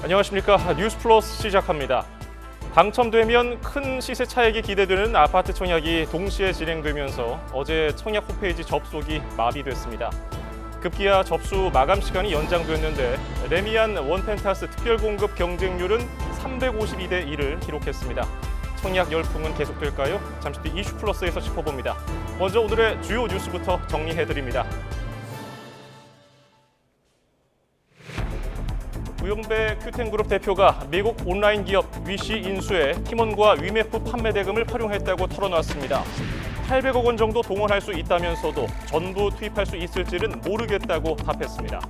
안녕하십니까. 뉴스플러스 시작합니다. 당첨되면 큰 시세 차익이 기대되는 아파트 청약이 동시에 진행되면서 어제 청약 홈페이지 접속이 마비됐습니다. 급기야 접수 마감 시간이 연장됐는데 레미안 원펜타스 특별공급 경쟁률은 352대 1을 기록했습니다. 청약 열풍은 계속될까요? 잠시 뒤 이슈플러스에서 짚어봅니다. 먼저 오늘의 주요 뉴스부터 정리해드립니다. 구영배 큐텐그룹 대표가 미국 온라인 기업 위시 인수에 팀원과 위메프 판매 대금을 활용했다고 털어놨습니다. 800억 원 정도 동원할 수 있다면서도 전부 투입할 수 있을지는 모르겠다고 답했습니다.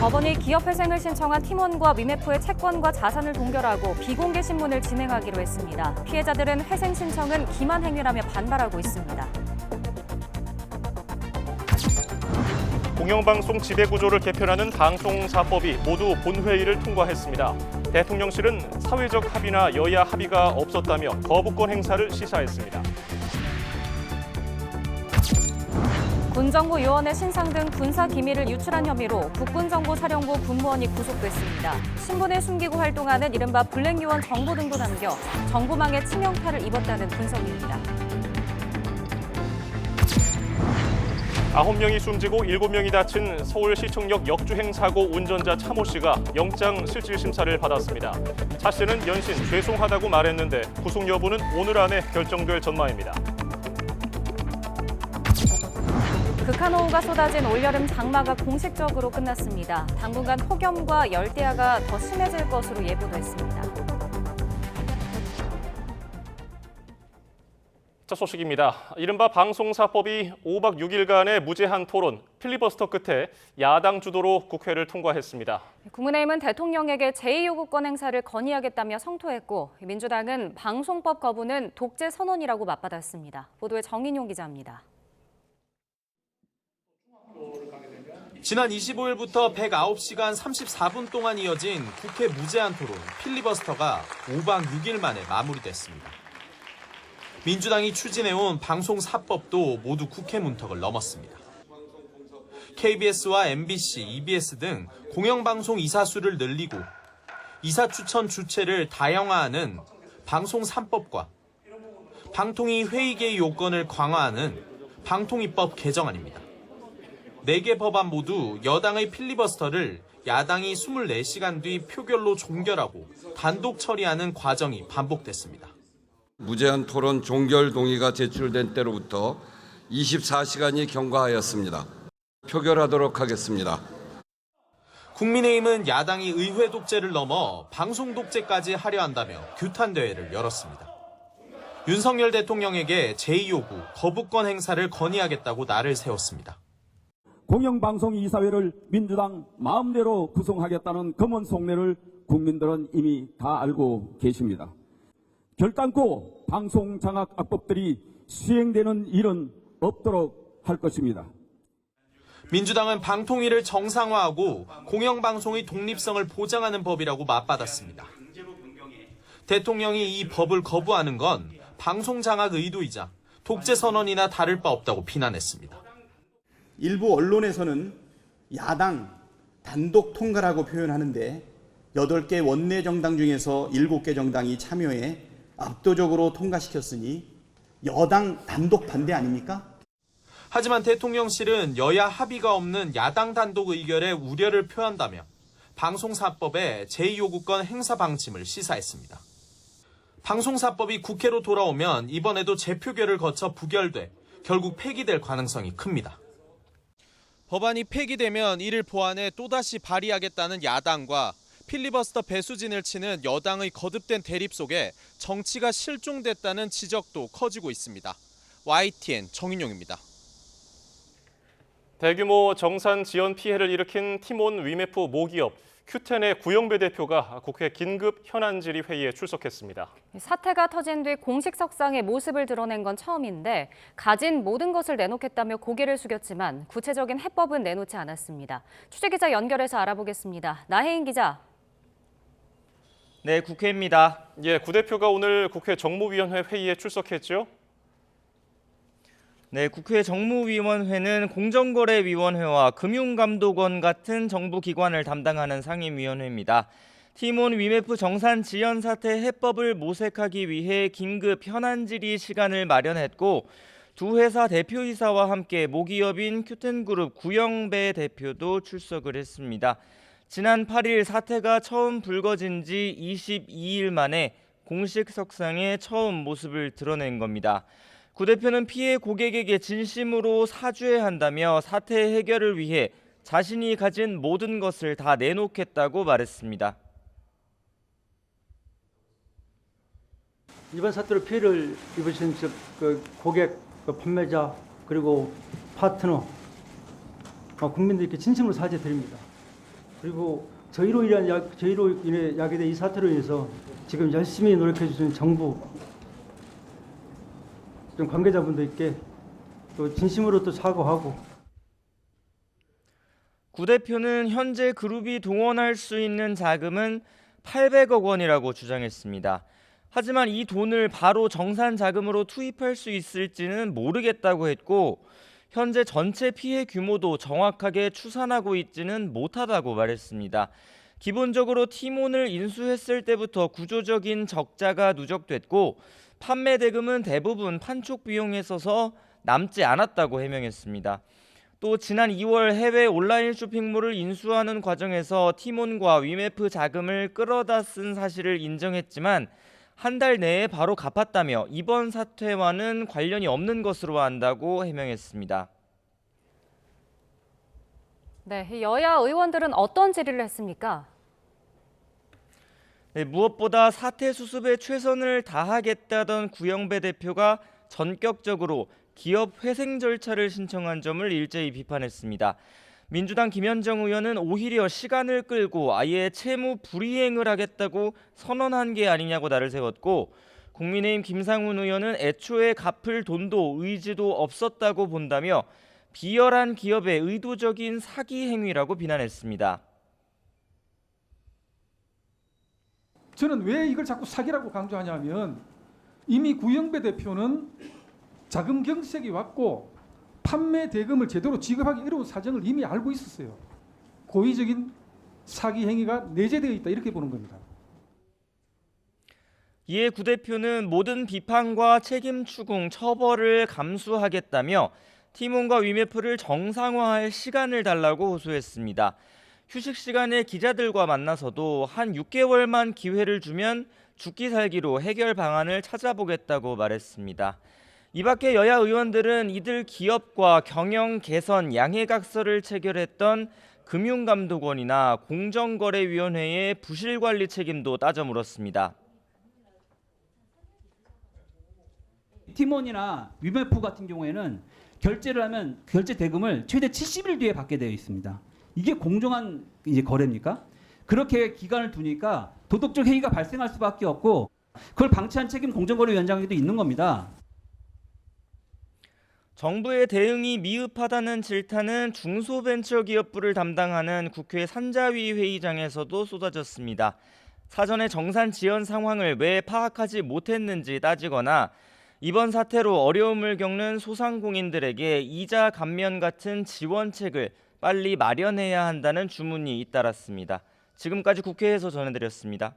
법원이 기업회생을 신청한 팀원과 위메프의 채권과 자산을 동결하고 비공개 신문을 진행하기로 했습니다. 피해자들은 회생 신청은 기만 행위라며 반발하고 있습니다. 공영방송 지배구조를 개편하는 방송사법이 모두 본회의를 통과했습니다. 대통령실은 사회적 합의나 여야 합의가 없었다며 거부권 행사를 시사했습니다. 군정부 요원의 신상 등 군사 기밀을 유출한 혐의로 국군정보사령부 군무원이 구속됐습니다. 신분을 숨기고 활동하는 이른바 블랙 요원 정보 등도 남겨 정보망에 치명타를 입었다는 분석입니다. 9명이 숨지고 7명이 다친 서울시청역 역주행 사고 운전자 차모 씨가 영장 실질심사를 받았습니다. 차 씨는 연신 죄송하다고 말했는데 구속 여부는 오늘 안에 결정될 전망입니다. 극한호우가 쏟아진 올여름 장마가 공식적으로 끝났습니다. 당분간 폭염과 열대야가 더 심해질 것으로 예보됐습니다. 첫 소식입니다. 이른바 방송사법이 5박 6일간의 무제한 토론, 필리버스터 끝에 야당 주도로 국회를 통과했습니다. 국민의힘은 대통령에게 제2요구권 행사를 건의하겠다며 성토했고 민주당은 방송법 거부는 독재 선언이라고 맞받았습니다. 보도에 정인용 기자입니다. 지난 25일부터 109시간 34분 동안 이어진 국회 무제한 토론, 필리버스터가 5박 6일 만에 마무리됐습니다. 민주당이 추진해온 방송사법도 모두 국회 문턱을 넘었습니다. KBS와 MBC, EBS 등 공영방송 이사 수를 늘리고 이사 추천 주체를 다양화하는 방송 3법과 방통위 회의 요건을 강화하는 방통위법 개정안입니다. 4개 법안 모두 여당의 필리버스터를 야당이 24시간 뒤 표결로 종결하고 단독 처리하는 과정이 반복됐습니다. 무제한 토론 종결 동의가 제출된 때로부터 24시간이 경과하였습니다. 표결하도록 하겠습니다. 국민의힘은 야당이 의회 독재를 넘어 방송 독재까지 하려 한다며 규탄 대회를 열었습니다. 윤석열 대통령에게 제2요구 거부권 행사를 건의하겠다고 날을 세웠습니다. 공영방송 이사회를 민주당 마음대로 구성하겠다는 검은 속내를 국민들은 이미 다 알고 계십니다. 결단코 방송장악악법들이 시행되는 일은 없도록 할 것입니다. 민주당은 방통위를 정상화하고 공영방송의 독립성을 보장하는 법이라고 맞받았습니다. 대통령이 이 법을 거부하는 건 방송장악 의도이자 독재선언이나 다를 바 없다고 비난했습니다. 일부 언론에서는 야당 단독 통과라고 표현하는데 8개 원내 정당 중에서 7개 정당이 참여해 압도적으로 통과시켰으니 여당 단독 반대 아닙니까? 하지만 대통령실은 여야 합의가 없는 야당 단독 의결에 우려를 표한다며 방송사법의 제2요구권 행사 방침을 시사했습니다. 방송사법이 국회로 돌아오면 이번에도 재표결을 거쳐 부결돼 결국 폐기될 가능성이 큽니다. 법안이 폐기되면 이를 보완해 또다시 발의하겠다는 야당과 필리버스터 배수진을 치는 여당의 거듭된 대립 속에 정치가 실종됐다는 지적도 커지고 있습니다. YTN 정인용입니다. 대규모 정산 지연 피해를 일으킨 팀원 위메프 모기업 큐텐의 구영배 대표가 국회 긴급 현안 질의 회의에 출석했습니다. 사태가 터진 뒤 공식 석상에 모습을 드러낸 건 처음인데 가진 모든 것을 내놓겠다며 고개를 숙였지만 구체적인 해법은 내놓지 않았습니다. 취재기자 연결해서 알아보겠습니다. 나혜인 기자. 네, 국회입니다. 구 대표가 오늘 국회 정무위원회 회의에 출석했죠? 네, 국회 정무위원회는 공정거래위원회와 금융감독원 같은 정부 기관을 담당하는 상임위원회입니다. 티몬 위메프 정산 지연 사태 해법을 모색하기 위해 긴급 현안 질의 시간을 마련했고 두 회사 대표이사와 함께 모기업인 큐텐그룹 구영배 대표도 출석을 했습니다. 지난 8일 사태가 처음 불거진 지 22일 만에 공식 석상에 처음 모습을 드러낸 겁니다. 구 대표는 피해 고객에게 진심으로 사죄해야 한다며 사태 해결을 위해 자신이 가진 모든 것을 다 내놓겠다고 말했습니다. 이번 사태로 피해를 입으신 고객, 판매자, 그리고 파트너, 국민들께 진심으로 사죄드립니다. 그리고 저희로 인해 야기된 이 사태로 인해서 지금 열심히 노력해 주신 정부, 관계자분들께 또 진심으로 또 사과하고. 구 대표는 현재 그룹이 동원할 수 있는 자금은 800억 원이라고 주장했습니다. 하지만 이 돈을 바로 정산 자금으로 투입할 수 있을지는 모르겠다고 했고 현재 전체 피해 규모도 정확하게 추산하고 있지는 못하다고 말했습니다. 기본적으로 티몬을 인수했을 때부터 구조적인 적자가 누적됐고 판매 대금은 대부분 판촉 비용에 써서 남지 않았다고 해명했습니다. 또 지난 2월 해외 온라인 쇼핑몰을 인수하는 과정에서 티몬과 위메프 자금을 끌어다 쓴 사실을 인정했지만 한 달 내에 바로 갚았다며 이번 사태와는 관련이 없는 것으로 안다고 해명했습니다. 네, 여야 의원들은 어떤 질의를 했습니까? 네, 무엇보다 사태 수습에 최선을 다하겠다던 구영배 대표가 전격적으로 기업 회생 절차를 신청한 점을 일제히 비판했습니다. 민주당 김현정 의원은 오히려 시간을 끌고 아예 채무 불이행을 하겠다고 선언한 게 아니냐고 날을 세웠고 국민의힘 김상훈 의원은 애초에 갚을 돈도 의지도 없었다고 본다며 비열한 기업의 의도적인 사기 행위라고 비난했습니다. 저는 왜 이걸 자꾸 사기라고 강조하냐면 이미 구영배 대표는 자금 경색이 왔고 판매 대금을 제대로 지급하기 어려운 사정을 이미 알고 있었어요. 고의적인 사기 행위가 내재되어 있다 이렇게 보는 겁니다. 이에 구 대표는 모든 비판과 책임 추궁, 처벌을 감수하겠다며 티몬과 위메프를 정상화할 시간을 달라고 호소했습니다. 휴식 시간에 기자들과 만나서도 한 6개월만 기회를 주면 죽기 살기로 해결 방안을 찾아보겠다고 말했습니다. 이 밖에 여야 의원들은 이들 기업과 경영 개선 양해각서를 체결했던 금융감독원이나 공정거래위원회의 부실관리 책임도 따져 물었습니다. 티몬이나 위메프 같은 경우에는 결제를 하면 결제 대금을 최대 70일 뒤에 받게 되어 있습니다. 이게 공정한 거래입니까? 그렇게 기간을 두니까 도덕적 해이가 발생할 수밖에 없고 그걸 방치한 책임 공정거래위원장에도 있는 겁니다. 정부의 대응이 미흡하다는 질타는 중소벤처기업부를 담당하는 국회 산자위 회의장에서도 쏟아졌습니다. 사전에 정산 지연 상황을 왜 파악하지 못했는지 따지거나 이번 사태로 어려움을 겪는 소상공인들에게 이자 감면 같은 지원책을 빨리 마련해야 한다는 주문이 잇따랐습니다. 지금까지 국회에서 전해드렸습니다.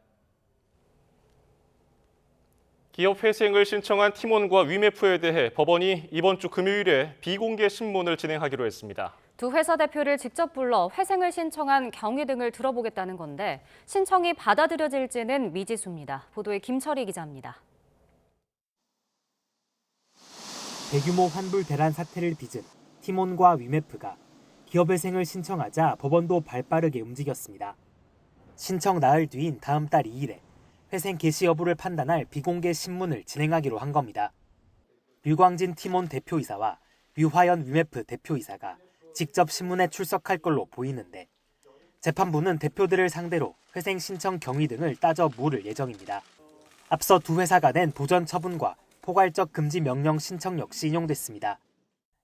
기업 회생을 신청한 티몬과 위메프에 대해 법원이 이번 주 금요일에 비공개 신문을 진행하기로 했습니다. 두 회사 대표를 직접 불러 회생을 신청한 경위 등을 들어보겠다는 건데 신청이 받아들여질지는 미지수입니다. 보도에 김철희 기자입니다. 대규모 환불 대란 사태를 빚은 티몬과 위메프가 기업회생을 신청하자 법원도 발빠르게 움직였습니다. 신청 나흘 뒤인 다음 달 2일에 회생 개시 여부를 판단할 비공개 신문을 진행하기로 한 겁니다. 류광진 티몬 대표이사와 류화연 위메프 대표이사가 직접 신문에 출석할 걸로 보이는데 재판부는 대표들을 상대로 회생 신청 경위 등을 따져 물을 예정입니다. 앞서 두 회사가 낸 보전 처분과 포괄적 금지 명령 신청 역시 인용됐습니다.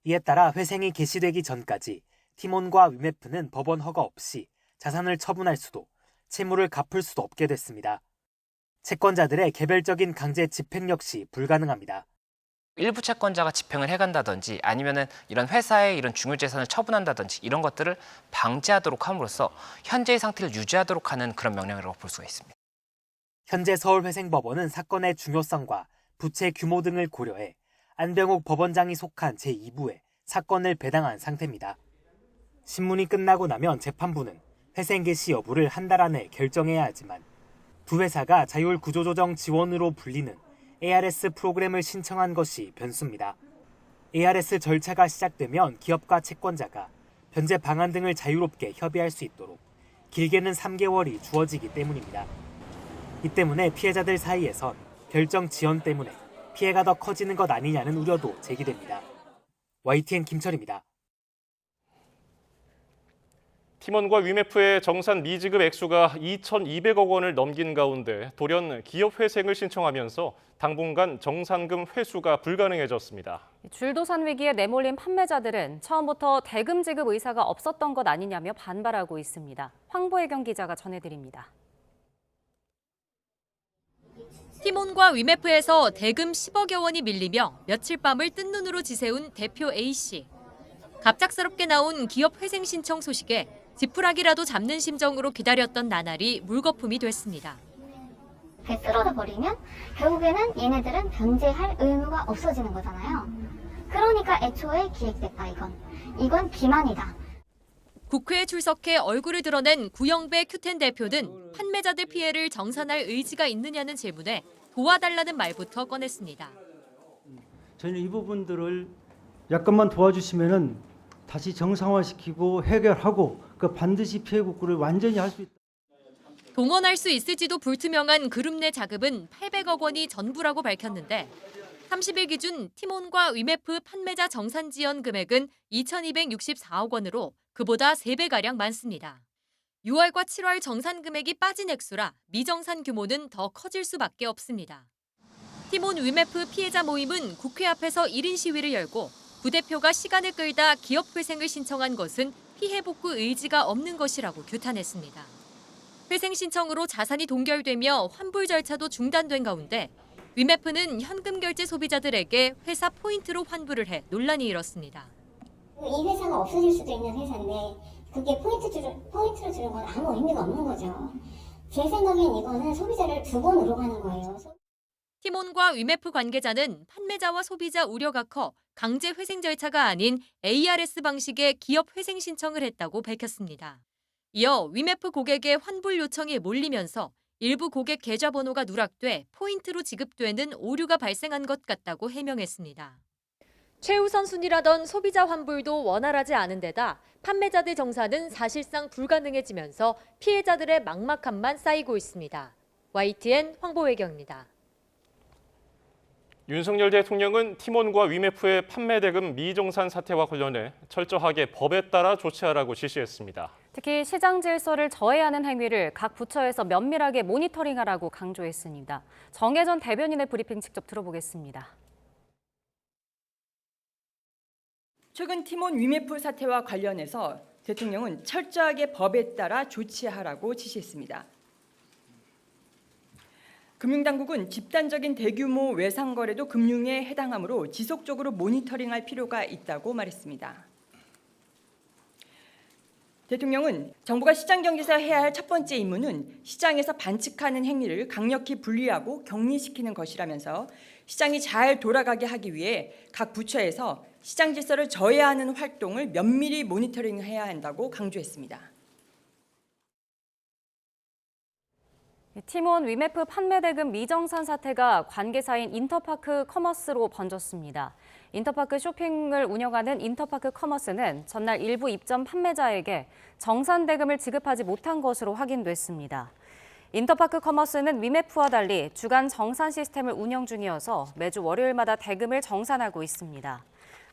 이에 따라 회생이 개시되기 전까지 티몬과 위메프는 법원 허가 없이 자산을 처분할 수도 채무를 갚을 수도 없게 됐습니다. 채권자들의 개별적인 강제 집행 역시 불가능합니다. 일부 채권자가 집행을 해간다든지 아니면은 이런 회사의 이런 중요재산을 처분한다든지 이런 것들을 방지하도록 함으로써 현재의 상태를 유지하도록 하는 그런 명령이라고 볼 수가 있습니다. 현재 서울회생법원은 사건의 중요성과 부채 규모 등을 고려해 안병욱 법원장이 속한 제2부에 사건을 배당한 상태입니다. 신문이 끝나고 나면 재판부는 회생 개시 여부를 한 달 안에 결정해야 하지만 두 회사가 자율구조조정 지원으로 불리는 ARS 프로그램을 신청한 것이 변수입니다. ARS 절차가 시작되면 기업과 채권자가 변제 방안 등을 자유롭게 협의할 수 있도록 길게는 3개월이 주어지기 때문입니다. 이 때문에 피해자들 사이에선 결정 지연 때문에 피해가 더 커지는 것 아니냐는 우려도 제기됩니다. YTN 김철입니다. 팀원과 위메프의 정산 미지급 액수가 2,200억 원을 넘긴 가운데 돌연 기업 회생을 신청하면서 당분간 정산금 회수가 불가능해졌습니다. 줄도산 위기에 내몰린 판매자들은 처음부터 대금 지급 의사가 없었던 것 아니냐며 반발하고 있습니다. 황보혜경 기자가 전해드립니다. 티몬과 위메프에서 대금 10억여 원이 밀리며 며칠 밤을 뜬 눈으로 지새운 대표 A씨. 갑작스럽게 나온 기업 회생 신청 소식에 지푸라기라도 잡는 심정으로 기다렸던 나날이 물거품이 됐습니다. 쓰러져 버리면 결국에는 얘네들은 변제할 의무가 없어지는 거잖아요. 그러니까 애초에 기획됐다 이건 기만이다. 국회에 출석해 얼굴을 드러낸 구영배 큐텐 대표는 판매자들 피해를 정산할 의지가 있느냐는 질문에 도와달라는 말부터 꺼냈습니다. 저희는 이 부분들을 약간만 도와주시면은 다시 정상화시키고 해결하고 그 반드시 피해 복구를 완전히 할 수 있다. 동원할 수 있을지도 불투명한 그룹 내 자금은 800억 원이 전부라고 밝혔는데 30일 기준 티몬과 위메프 판매자 정산 지연 금액은 2,264억 원으로 그보다 3배가량 많습니다. 6월과 7월 정산 금액이 빠진 액수라 미정산 규모는 더 커질 수밖에 없습니다. 티몬 위메프 피해자 모임은 국회 앞에서 1인 시위를 열고 부대표가 시간을 끌다 기업 회생을 신청한 것은 피해 복구 의지가 없는 것이라고 규탄했습니다. 회생 신청으로 자산이 동결되며 환불 절차도 중단된 가운데 위메프는 현금 결제 소비자들에게 회사 포인트로 환불을 해 논란이 일었습니다. 이 회사가 없어질 수도 있는 회사인데 그게 포인트로 주는 건 아무 의미가 없는 거죠. 제 생각엔 이거는 소비자를 두 번으로 가는 거예요. 티몬과 위메프 관계자는 판매자와 소비자 우려가 커 강제 회생 절차가 아닌 ARS 방식의 기업 회생 신청을 했다고 밝혔습니다. 이어 위메프 고객의 환불 요청이 몰리면서 일부 고객 계좌번호가 누락돼 포인트로 지급되는 오류가 발생한 것 같다고 해명했습니다. 최우선 순위라던 소비자 환불도 원활하지 않은 데다 판매자들 정산은 사실상 불가능해지면서 피해자들의 막막함만 쌓이고 있습니다. YTN 황보혜경입니다. 윤석열 대통령은 티몬과 위메프의 판매 대금 미정산 사태와 관련해 철저하게 법에 따라 조치하라고 지시했습니다. 특히 시장 질서를 저해하는 행위를 각 부처에서 면밀하게 모니터링하라고 강조했습니다. 정혜전 대변인의 브리핑 직접 들어보겠습니다. 최근 티몬 위메프 사태와 관련해서 대통령은 철저하게 법에 따라 조치하라고 지시했습니다. 금융당국은 집단적인 대규모 외상거래도 금융에 해당하므로 지속적으로 모니터링할 필요가 있다고 말했습니다. 대통령은 정부가 시장경제에서 해야 할 첫 번째 임무는 시장에서 반칙하는 행위를 강력히 분리하고 격리시키는 것이라면서 시장이 잘 돌아가게 하기 위해 각 부처에서 시장 질서를 저해하는 활동을 면밀히 모니터링해야 한다고 강조했습니다. 티몬 위메프 판매 대금 미정산 사태가 관계사인 인터파크 커머스로 번졌습니다. 인터파크 쇼핑을 운영하는 인터파크 커머스는 전날 일부 입점 판매자에게 정산 대금을 지급하지 못한 것으로 확인됐습니다. 인터파크 커머스는 위메프와 달리 주간 정산 시스템을 운영 중이어서 매주 월요일마다 대금을 정산하고 있습니다.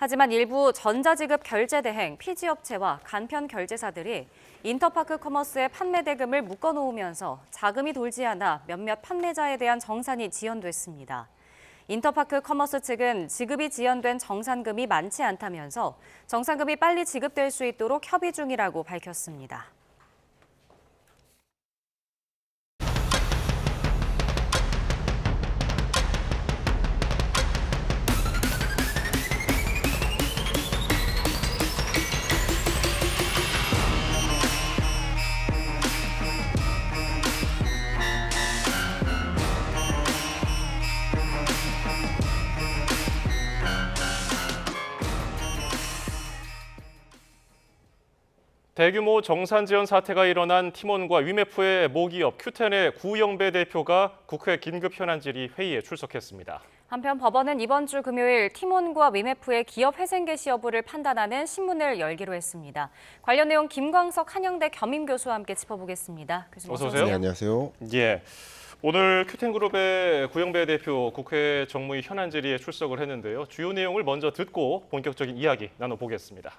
하지만 일부 전자지급 결제 대행 피지업체와 간편 결제사들이 인터파크 커머스의 판매 대금을 묶어놓으면서 자금이 돌지 않아 몇몇 판매자에 대한 정산이 지연됐습니다. 인터파크 커머스 측은 지급이 지연된 정산금이 많지 않다면서 정산금이 빨리 지급될 수 있도록 협의 중이라고 밝혔습니다. 대규모 정산 지원 사태가 일어난 팀원과 위메프의 모기업 큐텐의 구영배 대표가 국회 긴급 현안 질의 회의에 출석했습니다. 한편 법원은 이번 주 금요일 팀원과 위메프의 기업 회생 개시 여부를 판단하는 신문을 열기로 했습니다. 관련 내용 김광석 한영대 겸임 교수와 함께 짚어보겠습니다. 교수님 어서 오세요. 네, 안녕하세요. 예. 오늘 큐텐그룹의 구영배 대표 국회 정무위 현안 질의에 출석을 했는데요. 주요 내용을 먼저 듣고 본격적인 이야기 나눠보겠습니다.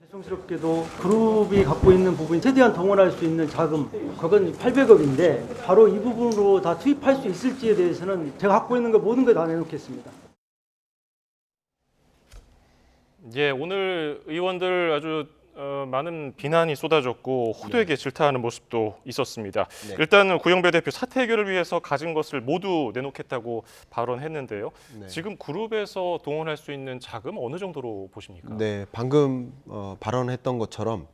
죄송스럽게도 그룹이 갖고 있는 부분이 최대한 동원할 수 있는 자금, 그건 800억인데 바로 이 부분으로 다 투입할 수 있을지에 대해서는 제가 갖고 있는 거 모든 걸 다 내놓겠습니다. 예, 오늘 의원들 아주 많은 비난이 쏟아졌고 호되게 질타하는 모습도 있었습니다. 네. 일단 구영배 대표 사태 해결을 위해서 가진 것을 모두 내놓겠다고 발언했는데요. 네. 지금 그룹에서 동원할 수 있는 자금 어느 정도로 보십니까? 네, 방금 발언했던 것처럼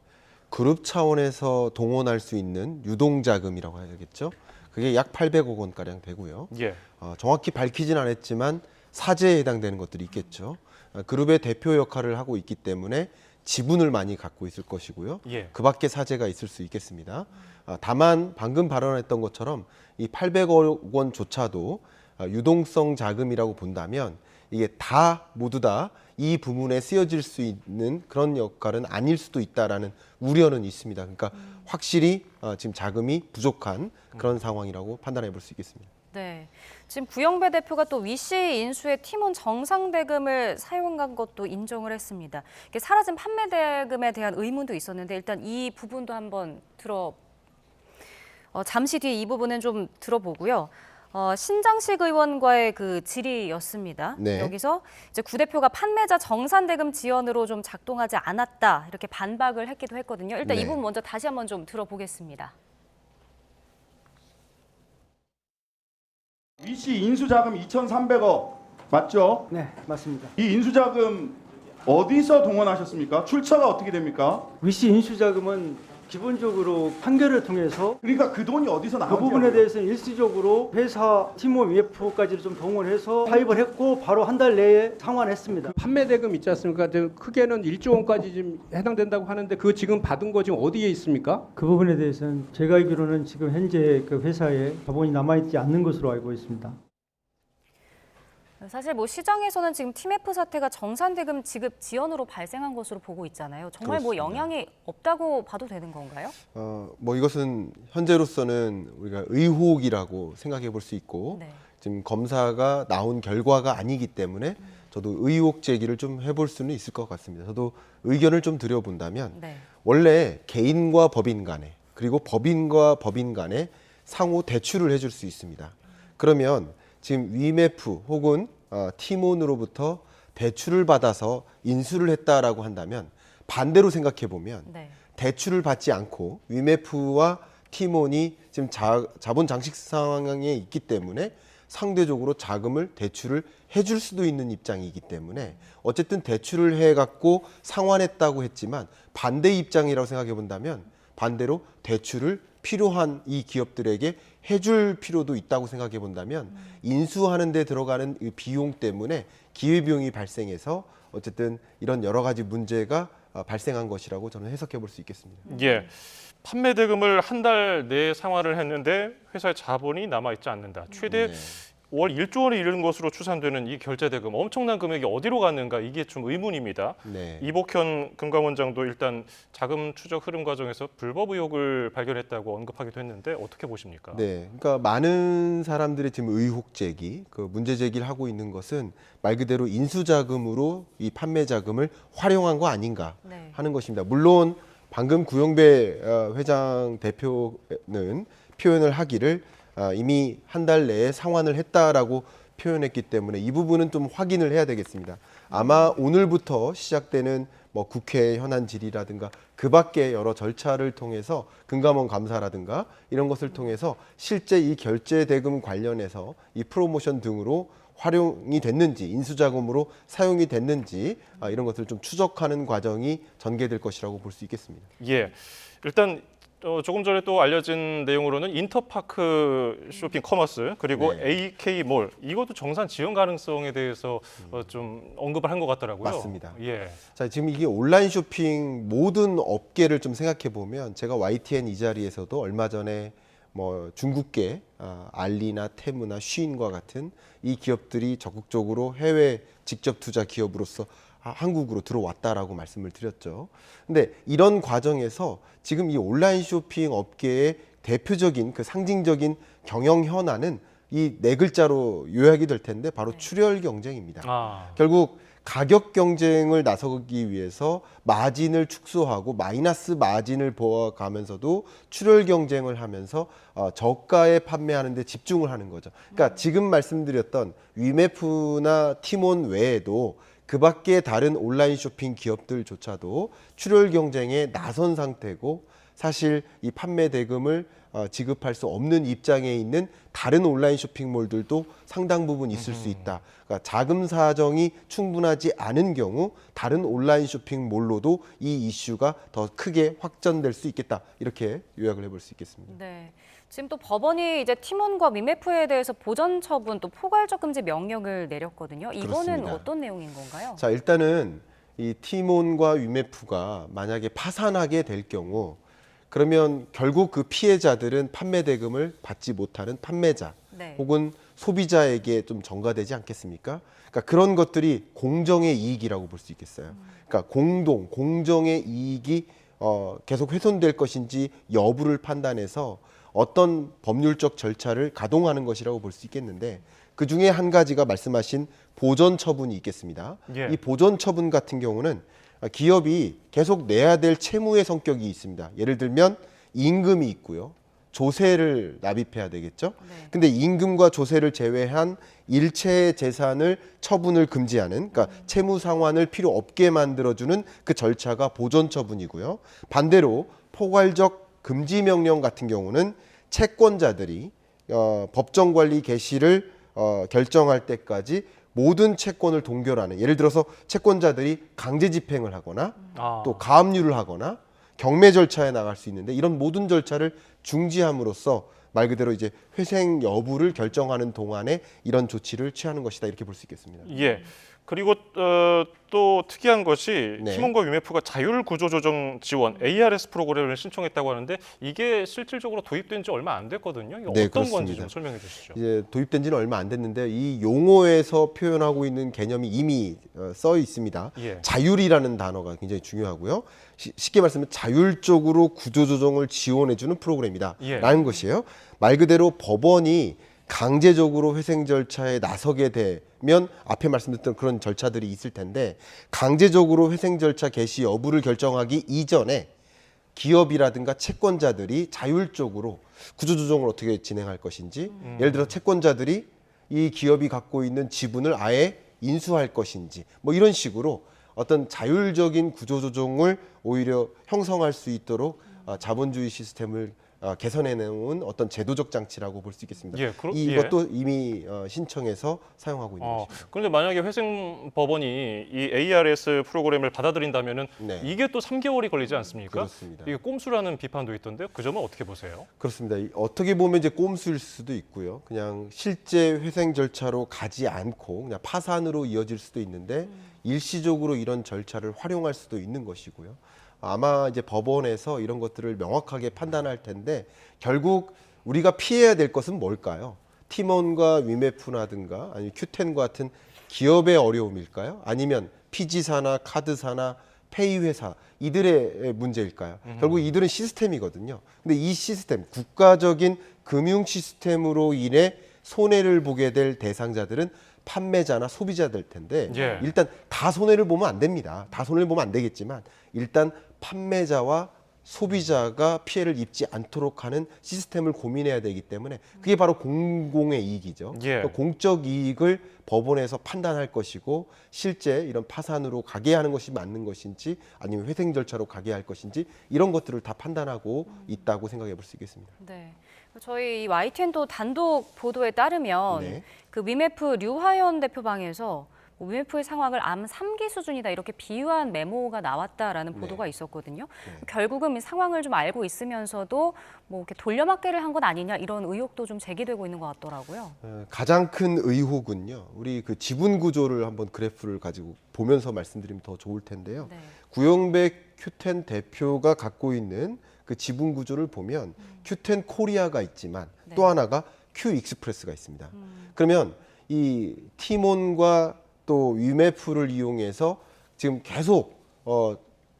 그룹 차원에서 동원할 수 있는 유동자금이라고 해야겠죠. 그게 약 800억 원가량 되고요. 예. 정확히 밝히진 않았지만 사재에 해당되는 것들이 있겠죠. 그룹의 대표 역할을 하고 있기 때문에 지분을 많이 갖고 있을 것이고요. 예. 그 밖에 사재가 있을 수 있겠습니다. 다만 방금 발언했던 것처럼 이 800억 원조차도 유동성 자금이라고 본다면 이게 다 모두 다 이 부분에 쓰여질 수 있는 그런 역할은 아닐 수도 있다라는 우려는 있습니다. 그러니까 확실히 지금 자금이 부족한 그런 상황이라고 판단해 볼 수 있겠습니다. 네, 지금 구영배 대표가 또 위씨 인수의 팀원 정상 대금을 사용한 것도 인정을 했습니다. 이게 사라진 판매 대금에 대한 의문도 있었는데 일단 이 부분도 한번 잠시 뒤에 이 부분은 좀 들어보고요. 신장식 의원과의 그 질의였습니다. 네. 여기서 이제 구 대표가 판매자 정산 대금 지원으로 좀 작동하지 않았다 이렇게 반박을 했기도 했거든요. 일단 네. 이 부분 먼저 다시 한번 좀 들어보겠습니다. 위씨 인수자금 2,300억 맞죠? 네, 맞습니다. 이 인수자금 어디서 동원하셨습니까? 출처가 어떻게 됩니까? 위씨 인수자금은 기본적으로 판결을 통해서 그러니까 그 돈이 어디서 그 나온지 부분에 대해서는 일시적으로 회사 팀원 위에프까지를 좀 동원해서 가입을 했고 바로 한 달 내에 상환했습니다. 판매 대금 있지 않습니까? 크게는 1조 원까지 지금 해당된다고 하는데 그 지금 받은 거 지금 어디에 있습니까? 그 부분에 대해서는 제가 알기로는 지금 현재 그 회사에 자본이 남아있지 않는 것으로 알고 있습니다. 사실 뭐 시장에서는 지금 팀F 사태가 정산대금 지급 지연으로 발생한 것으로 보고 있잖아요. 정말 뭐 그렇습니다. 영향이 없다고 봐도 되는 건가요? 뭐 이것은 현재로서는 우리가 의혹이라고 생각해 볼 수 있고 네. 지금 검사가 나온 결과가 아니기 때문에 저도 의혹 제기를 좀 해볼 수는 있을 것 같습니다. 저도 의견을 좀 드려본다면 네. 원래 개인과 법인 간에 그리고 법인과 법인 간에 상호 대출을 해줄 수 있습니다. 그러면 지금 위메프 혹은 팀원으로부터 대출을 받아서 인수를 했다라고 한다면 반대로 생각해 보면 네. 대출을 받지 않고 위메프와 팀원이 지금 자본 장식 상황에 있기 때문에 상대적으로 자금을 대출을 해줄 수도 있는 입장이기 때문에 어쨌든 대출을 해갖고 상환했다고 했지만 반대 입장이라고 생각해 본다면 반대로 대출을 필요한 이 기업들에게 해줄 필요도 있다고 생각해 본다면 인수하는 데 들어가는 이 비용 때문에 기회비용이 발생해서 어쨌든 이런 여러 가지 문제가 발생한 것이라고 저는 해석해 볼 수 있겠습니다. 예. 판매 대금을 한 달 내에 상환을 했는데 회사의 자본이 남아있지 않는다. 최대 5월 1조 원이 이르는 것으로 추산되는 이 결제 대금, 엄청난 금액이 어디로 갔는가 이게 좀 의문입니다. 네. 이복현 금감원장도 일단 자금 추적 흐름 과정에서 불법 의혹을 발견했다고 언급하기도 했는데 어떻게 보십니까? 네, 그러니까 많은 사람들이 지금 의혹 제기, 그 문제 제기를 하고 있는 것은 말 그대로 인수자금으로 이 판매 자금을 활용한 거 아닌가 네. 하는 것입니다. 물론 방금 구영배 회장 대표는 표현을 하기를 이미 한 달 내에 상환을 했다라고 표현했기 때문에 이 부분은 좀 확인을 해야 되겠습니다. 아마 오늘부터 시작되는 뭐 국회 현안 질의라든가 그 밖에 여러 절차를 통해서 금감원 감사라든가 이런 것을 통해서 실제 이 결제 대금 관련해서 이 프로모션 등으로 활용이 됐는지 인수자금으로 사용이 됐는지 이런 것들을 좀 추적하는 과정이 전개될 것이라고 볼 수 있겠습니다. 예, 일단 조금 전에 또 알려진 내용으로는 인터파크 쇼핑 커머스 그리고 AK몰 이것도 정산 지연 가능성에 대해서 좀 언급을 한 것 같더라고요. 맞습니다. 예. 자, 지금 이게 온라인 쇼핑 모든 업계를 좀 생각해 보면 제가 YTN 이 자리에서도 얼마 전에 뭐 중국계 알리나 테무나 쉬인과 같은 이 기업들이 적극적으로 해외 직접 투자 기업으로서 한국으로 들어왔다라고 말씀을 드렸죠. 근데 이런 과정에서 지금 이 온라인 쇼핑 업계의 대표적인 그 상징적인 경영 현안은 이 네 글자로 요약이 될 텐데 바로 출혈 경쟁입니다. 결국 가격 경쟁을 나서기 위해서 마진을 축소하고 마이너스 마진을 보아가면서도 출혈 경쟁을 하면서 저가에 판매하는 데 집중을 하는 거죠. 그러니까 지금 말씀드렸던 위메프나 티몬 외에도 그 밖에 다른 온라인 쇼핑 기업들조차도 출혈 경쟁에 나선 상태고 사실 이 판매 대금을 지급할 수 없는 입장에 있는 다른 온라인 쇼핑몰들도 상당 부분 있을 수 있다. 그러니까 자금 사정이 충분하지 않은 경우 다른 온라인 쇼핑몰로도 이 이슈가 더 크게 확전될 수 있겠다. 이렇게 요약을 해볼 수 있겠습니다. 네. 지금 또 법원이 이제 티몬과 위메프에 대해서 보전 처분 또 포괄적 금지 명령을 내렸거든요. 이거는 그렇습니다. 어떤 내용인 건가요? 자, 일단은 이 티몬과 위메프가 만약에 파산하게 될 경우 그러면 결국 그 피해자들은 판매 대금을 받지 못하는 판매자 혹은 소비자에게 좀 전가되지 않겠습니까? 그러니까 그런 것들이 공정의 이익이라고 볼 수 있겠어요. 그러니까 공정의 이익이 계속 훼손될 것인지 여부를 판단해서 어떤 법률적 절차를 가동하는 것이라고 볼 수 있겠는데 그 중에 한 가지가 말씀하신 보전 처분이 있겠습니다. 이 보전 처분 같은 경우는 기업이 계속 내야 될 채무의 성격이 있습니다. 예를 들면 임금이 있고요. 조세를 납입해야 되겠죠. 근데 임금과 조세를 제외한 일체의 재산을 처분을 금지하는 그러니까 채무 상환을 필요 없게 만들어주는 그 절차가 보전 처분이고요. 반대로 포괄적 금지 명령 같은 경우는 채권자들이 법정 관리 개시를 결정할 때까지 모든 채권을 동결하는 예를 들어서 채권자들이 강제 집행을 하거나 또 가압류를 하거나 경매 절차에 나갈 수 있는데 이런 모든 절차를 중지함으로써 말 그대로 이제 회생 여부를 결정하는 동안에 이런 조치를 취하는 것이다 이렇게 볼 수 있겠습니다. 예. 그리고 또 특이한 것이 티몬과 위메프가 자율구조조정 지원 ARS 프로그램을 신청했다고 하는데 이게 실질적으로 도입된 지 얼마 안 됐거든요. 이게 어떤 그렇습니다. 건지 좀 설명해 주시죠. 이제 도입된 지는 얼마 안 됐는데 이 용어에서 표현하고 있는 개념이 이미 써 있습니다. 자율이라는 단어가 굉장히 중요하고요. 쉽게 말씀하면 자율적으로 구조조정을 지원해주는 프로그램이다 라는 것이에요. 말 그대로 법원이 강제적으로 회생 절차에 나서게 되면 앞에 말씀드렸던 그런 절차들이 있을 텐데 강제적으로 회생 절차 개시 여부를 결정하기 이전에 기업이라든가 채권자들이 자율적으로 구조조정을 어떻게 진행할 것인지 예를 들어 채권자들이 이 기업이 갖고 있는 지분을 아예 인수할 것인지 뭐 이런 식으로 어떤 자율적인 구조조정을 오히려 형성할 수 있도록 자본주의 시스템을 개선해내는 어떤 제도적 장치라고 볼 수 있겠습니다. 이것도 이미 신청해서 사용하고 있는 것입니다. 그런데 만약에 회생 법원이 이 ARS 프로그램을 받아들인다면은 이게 또 3개월이 걸리지 않습니까? 그렇습니다. 이게 꼼수라는 비판도 있던데요. 그 점은 어떻게 보세요? 그렇습니다. 어떻게 보면 이제 꼼수일 수도 있고요. 그냥 실제 회생 절차로 가지 않고 그냥 파산으로 이어질 수도 있는데 일시적으로 이런 절차를 활용할 수도 있는 것이고요. 아마 이제 법원에서 이런 것들을 명확하게 판단할 텐데 결국 우리가 피해야 될 것은 뭘까요? 티몬과 위메프라든가 아니면 큐텐과 같은 기업의 어려움일까요? 아니면 피지사나 카드사나 페이회사 이들의 문제일까요? 결국 이들은 시스템이거든요. 근데 이 시스템, 국가적인 금융 시스템으로 인해 손해를 보게 될 대상자들은 판매자나 소비자들 텐데 일단 다 손해를 보면 안 됩니다. 다 손해를 보면 안 되겠지만 일단 판매자와 소비자가 피해를 입지 않도록 하는 시스템을 고민해야 되기 때문에 그게 바로 공공의 이익이죠. 공적 이익을 법원에서 판단할 것이고 실제 이런 파산으로 가게 하는 것이 맞는 것인지 아니면 회생 절차로 가게 할 것인지 이런 것들을 다 판단하고 있다고 생각해 볼 수 있겠습니다. 네. 저희 YTN도 단독 보도에 따르면 그 위메프 류하연 대표방에서 위메프의 상황을 암 3기 수준이다 이렇게 비유한 메모가 나왔다라는 보도가 있었거든요. 결국은 이 상황을 좀 알고 있으면서도 뭐 이렇게 돌려막기를 한 것 아니냐 이런 의혹도 좀 제기되고 있는 것 같더라고요. 가장 큰 의혹은요. 우리 그 지분 구조를 한번 그래프를 가지고 보면서 말씀드리면 더 좋을 텐데요. 구영백 큐텐 대표가 갖고 있는 그 지분 구조를 보면 큐텐 코리아가 있지만 또 하나가 큐 익스프레스가 있습니다. 그러면 이 티몬과 또 위메프를 이용해서 지금 계속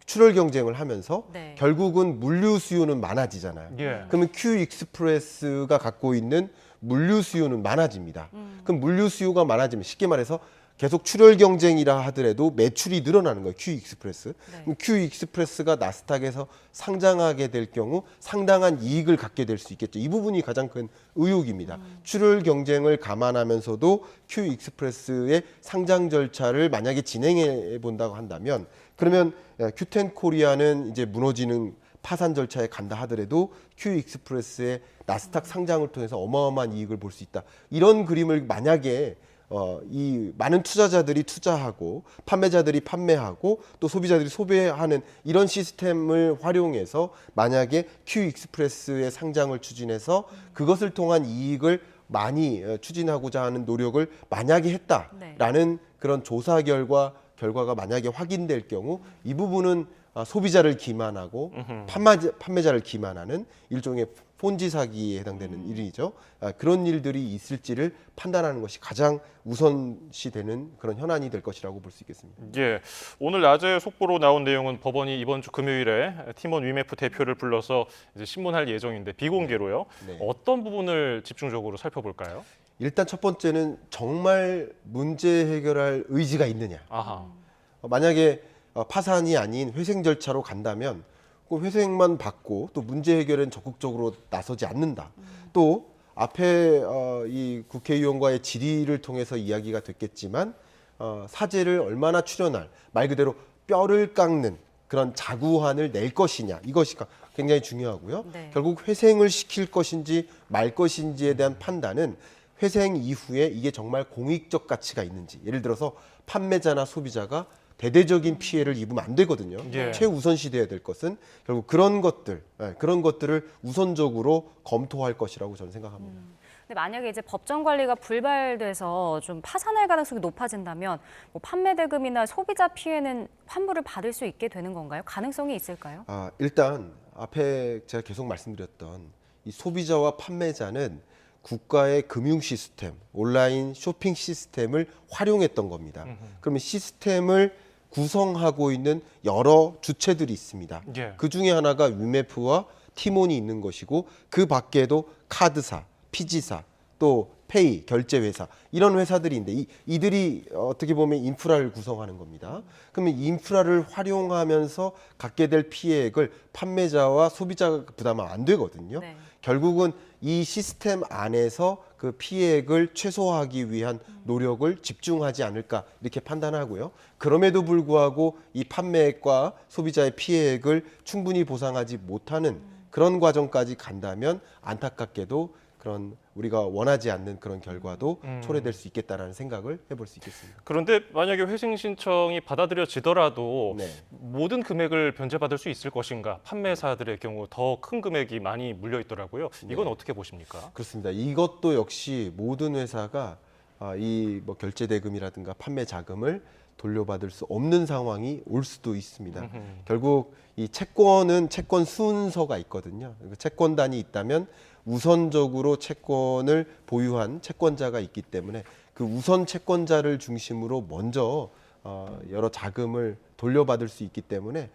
출혈 경쟁을 하면서 결국은 물류 수요는 많아지잖아요. 그러면 큐 익스프레스가 갖고 있는 물류 수요는 많아집니다. 그럼 물류 수요가 많아지면 쉽게 말해서 계속 출혈 경쟁이라 하더라도 매출이 늘어나는 거예요. 큐 익스프레스. 큐 익스프레스가 나스닥에서 상장하게 될 경우 상당한 이익을 갖게 될 수 있겠죠. 이 부분이 가장 큰 의혹입니다. 출혈 경쟁을 감안하면서도 큐 익스프레스의 상장 절차를 만약에 진행해 본다고 한다면 그러면 큐텐 코리아는 이제 무너지는 파산 절차에 간다 하더라도 큐 익스프레스의 나스닥 상장을 통해서 어마어마한 이익을 볼 수 있다. 이런 그림을 만약에 이 많은 투자자들이 투자하고 판매자들이 판매하고 또 소비자들이 소비하는 이런 시스템을 활용해서 만약에 큐 익스프레스의 상장을 추진해서 그것을 통한 이익을 많이 추진하고자 하는 노력을 만약에 했다라는 그런 조사 결과가 만약에 확인될 경우 이 부분은 소비자를 기만하고 판매자를 기만하는 일종의 폰지 사기에 해당되는 일이죠. 그런 일들이 있을지를 판단하는 것이 가장 우선시되는 그런 현안이 될 것이라고 볼 수 있겠습니다. 예, 오늘 낮에 속보로 나온 내용은 법원이 이번 주 금요일에 티몬 위메프 대표를 불러서 이제 신문할 예정인데 비공개로요. 어떤 부분을 집중적으로 살펴볼까요? 일단 첫 번째는 정말 문제 해결할 의지가 있느냐. 만약에 파산이 아닌 회생 절차로 간다면 그 회생만 받고 또 문제 해결엔 적극적으로 나서지 않는다. 또 앞에 이 국회의원과의 질의를 통해서 이야기가 됐겠지만 사죄를 얼마나 출연할 말 그대로 뼈를 깎는 그런 자구안을 낼 것이냐 이것이 굉장히 중요하고요. 결국 회생을 시킬 것인지 말 것인지에 대한 판단은 회생 이후에 이게 정말 공익적 가치가 있는지 예를 들어서 판매자나 소비자가 대대적인 피해를 입으면 안 되거든요. 최우선시돼야 될 것은 결국 그런 것들을 우선적으로 검토할 것이라고 저는 생각합니다. 근데 만약에 이제 법정 관리가 불발돼서 좀 파산할 가능성이 높아진다면 뭐 판매 대금이나 소비자 피해는 환불을 받을 수 있게 되는 건가요? 가능성이 있을까요? 일단 앞에 제가 계속 말씀드렸던 이 소비자와 판매자는 국가의 금융 시스템, 온라인 쇼핑 시스템을 활용했던 겁니다. 그러면 시스템을 구성하고 있는 여러 주체들이 있습니다. 그 중에 하나가 위메프와 티몬이 있는 것이고 그 밖에도 카드사, 피지사, 또 페이, 결제회사 이런 회사들이 있는데 이들이 어떻게 보면 인프라를 구성하는 겁니다. 그러면 인프라를 활용하면서 갖게 될 피해액을 판매자와 소비자가 부담하면 안 되거든요. 결국은 이 시스템 안에서 그 피해액을 최소화하기 위한 노력을 집중하지 않을까 이렇게 판단하고요. 그럼에도 불구하고 이 판매액과 소비자의 피해액을 충분히 보상하지 못하는 그런 과정까지 간다면 안타깝게도 그런 우리가 원하지 않는 그런 결과도 초래될 수 있겠다라는 생각을 해볼 수 있겠습니다. 그런데 만약에 회생 신청이 받아들여지더라도 모든 금액을 변제받을 수 있을 것인가? 판매사들의 경우 더 큰 금액이 많이 물려 있더라고요. 이건 어떻게 보십니까? 그렇습니다. 이것도 역시 모든 회사가 이 뭐 결제 대금이라든가 판매 자금을 돌려받을 수 없는 상황이 올 수도 있습니다. 결국 이 채권은 채권 순서가 있거든요. 채권단이 있다면 우선적으로 채권을 보유한 채권자가 있기 때문에 그 우선 채권자를 중심으로 먼저 여러 자금을 돌려받을 수 있기 때문에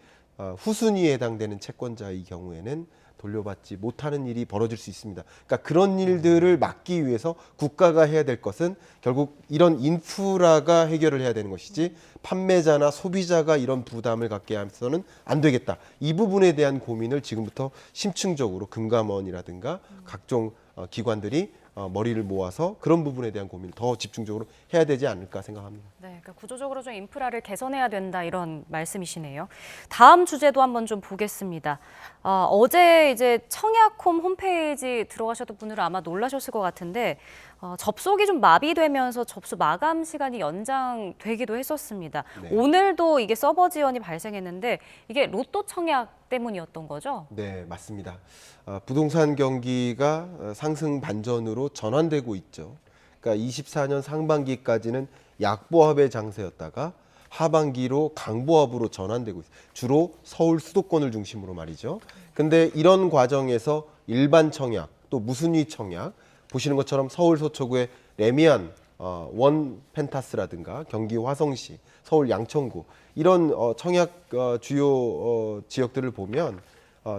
후순위에 해당되는 채권자의 경우에는 돌려받지 못하는 일이 벌어질 수 있습니다. 그러니까 그런 일들을 막기 위해서 국가가 해야 될 것은 결국 이런 인프라가 해결을 해야 되는 것이지 판매자나 소비자가 이런 부담을 갖게 해서는 안 되겠다. 이 부분에 대한 고민을 지금부터 심층적으로 금감원이라든가 각종 기관들이 머리를 모아서 그런 부분에 대한 고민을 더 집중적으로 해야 되지 않을까 생각합니다. 네, 그러니까 구조적으로 좀 인프라를 개선해야 된다 이런 말씀이시네요. 다음 주제도 한번 좀 보겠습니다. 어제 이제 청약홈 홈페이지 들어가셨던 분들은 아마 놀라셨을 것 같은데 접속이 좀 마비되면서 접수 마감 시간이 연장되기도 했었습니다. 네. 오늘도 이게 서버 지연이 발생했는데 이게 로또 청약 때문이었던 거죠? 네, 맞습니다. 부동산 경기가 상승 반전으로 전환되고 있죠. 그러니까 24년 상반기까지는 약보합의 장세였다가 하반기로 강보합으로 전환되고 있어요. 주로 서울 수도권을 중심으로 말이죠. 근데 이런 과정에서 일반 청약, 또 무순위 청약, 보시는 것처럼 서울 서초구의 레미안 원 펜타스라든가 경기 화성시, 서울 양천구 이런 청약 주요 지역들을 보면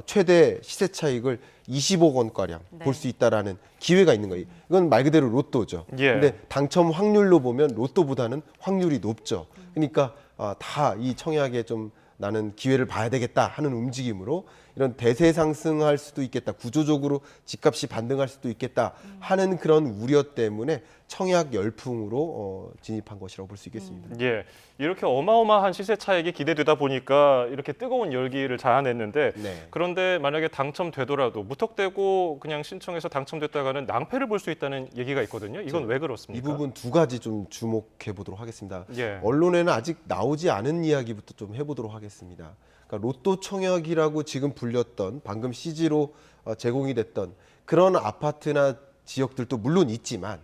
최대 시세 차익을 20억 원가량 볼 수 있다라는 기회가 있는 거예요. 이건 말 그대로 로또죠. 예. 근데 당첨 확률로 보면 로또보다는 확률이 높죠. 그러니까 다 이 청약에 좀 나는 기회를 봐야 되겠다 하는 움직임으로 이런 대세 상승할 수도 있겠다. 구조적으로 집값이 반등할 수도 있겠다 하는 그런 우려 때문에 청약 열풍으로 진입한 것이라고 볼 수 있겠습니다. 예, 이렇게 어마어마한 시세 차익이 기대되다 보니까 이렇게 뜨거운 열기를 자아냈는데 네. 그런데 만약에 당첨되더라도 무턱대고 그냥 신청해서 당첨됐다가는 낭패를 볼 수 있다는 얘기가 있거든요. 이건 왜 그렇습니까? 이 부분 두 가지 좀 주목해 보도록 하겠습니다. 예. 언론에는 아직 나오지 않은 이야기부터 좀 해보도록 하겠습니다. 그러니까 로또 청약이라고 지금 불렸던 방금 CG로 제공이 됐던 그런 아파트나 지역들도 물론 있지만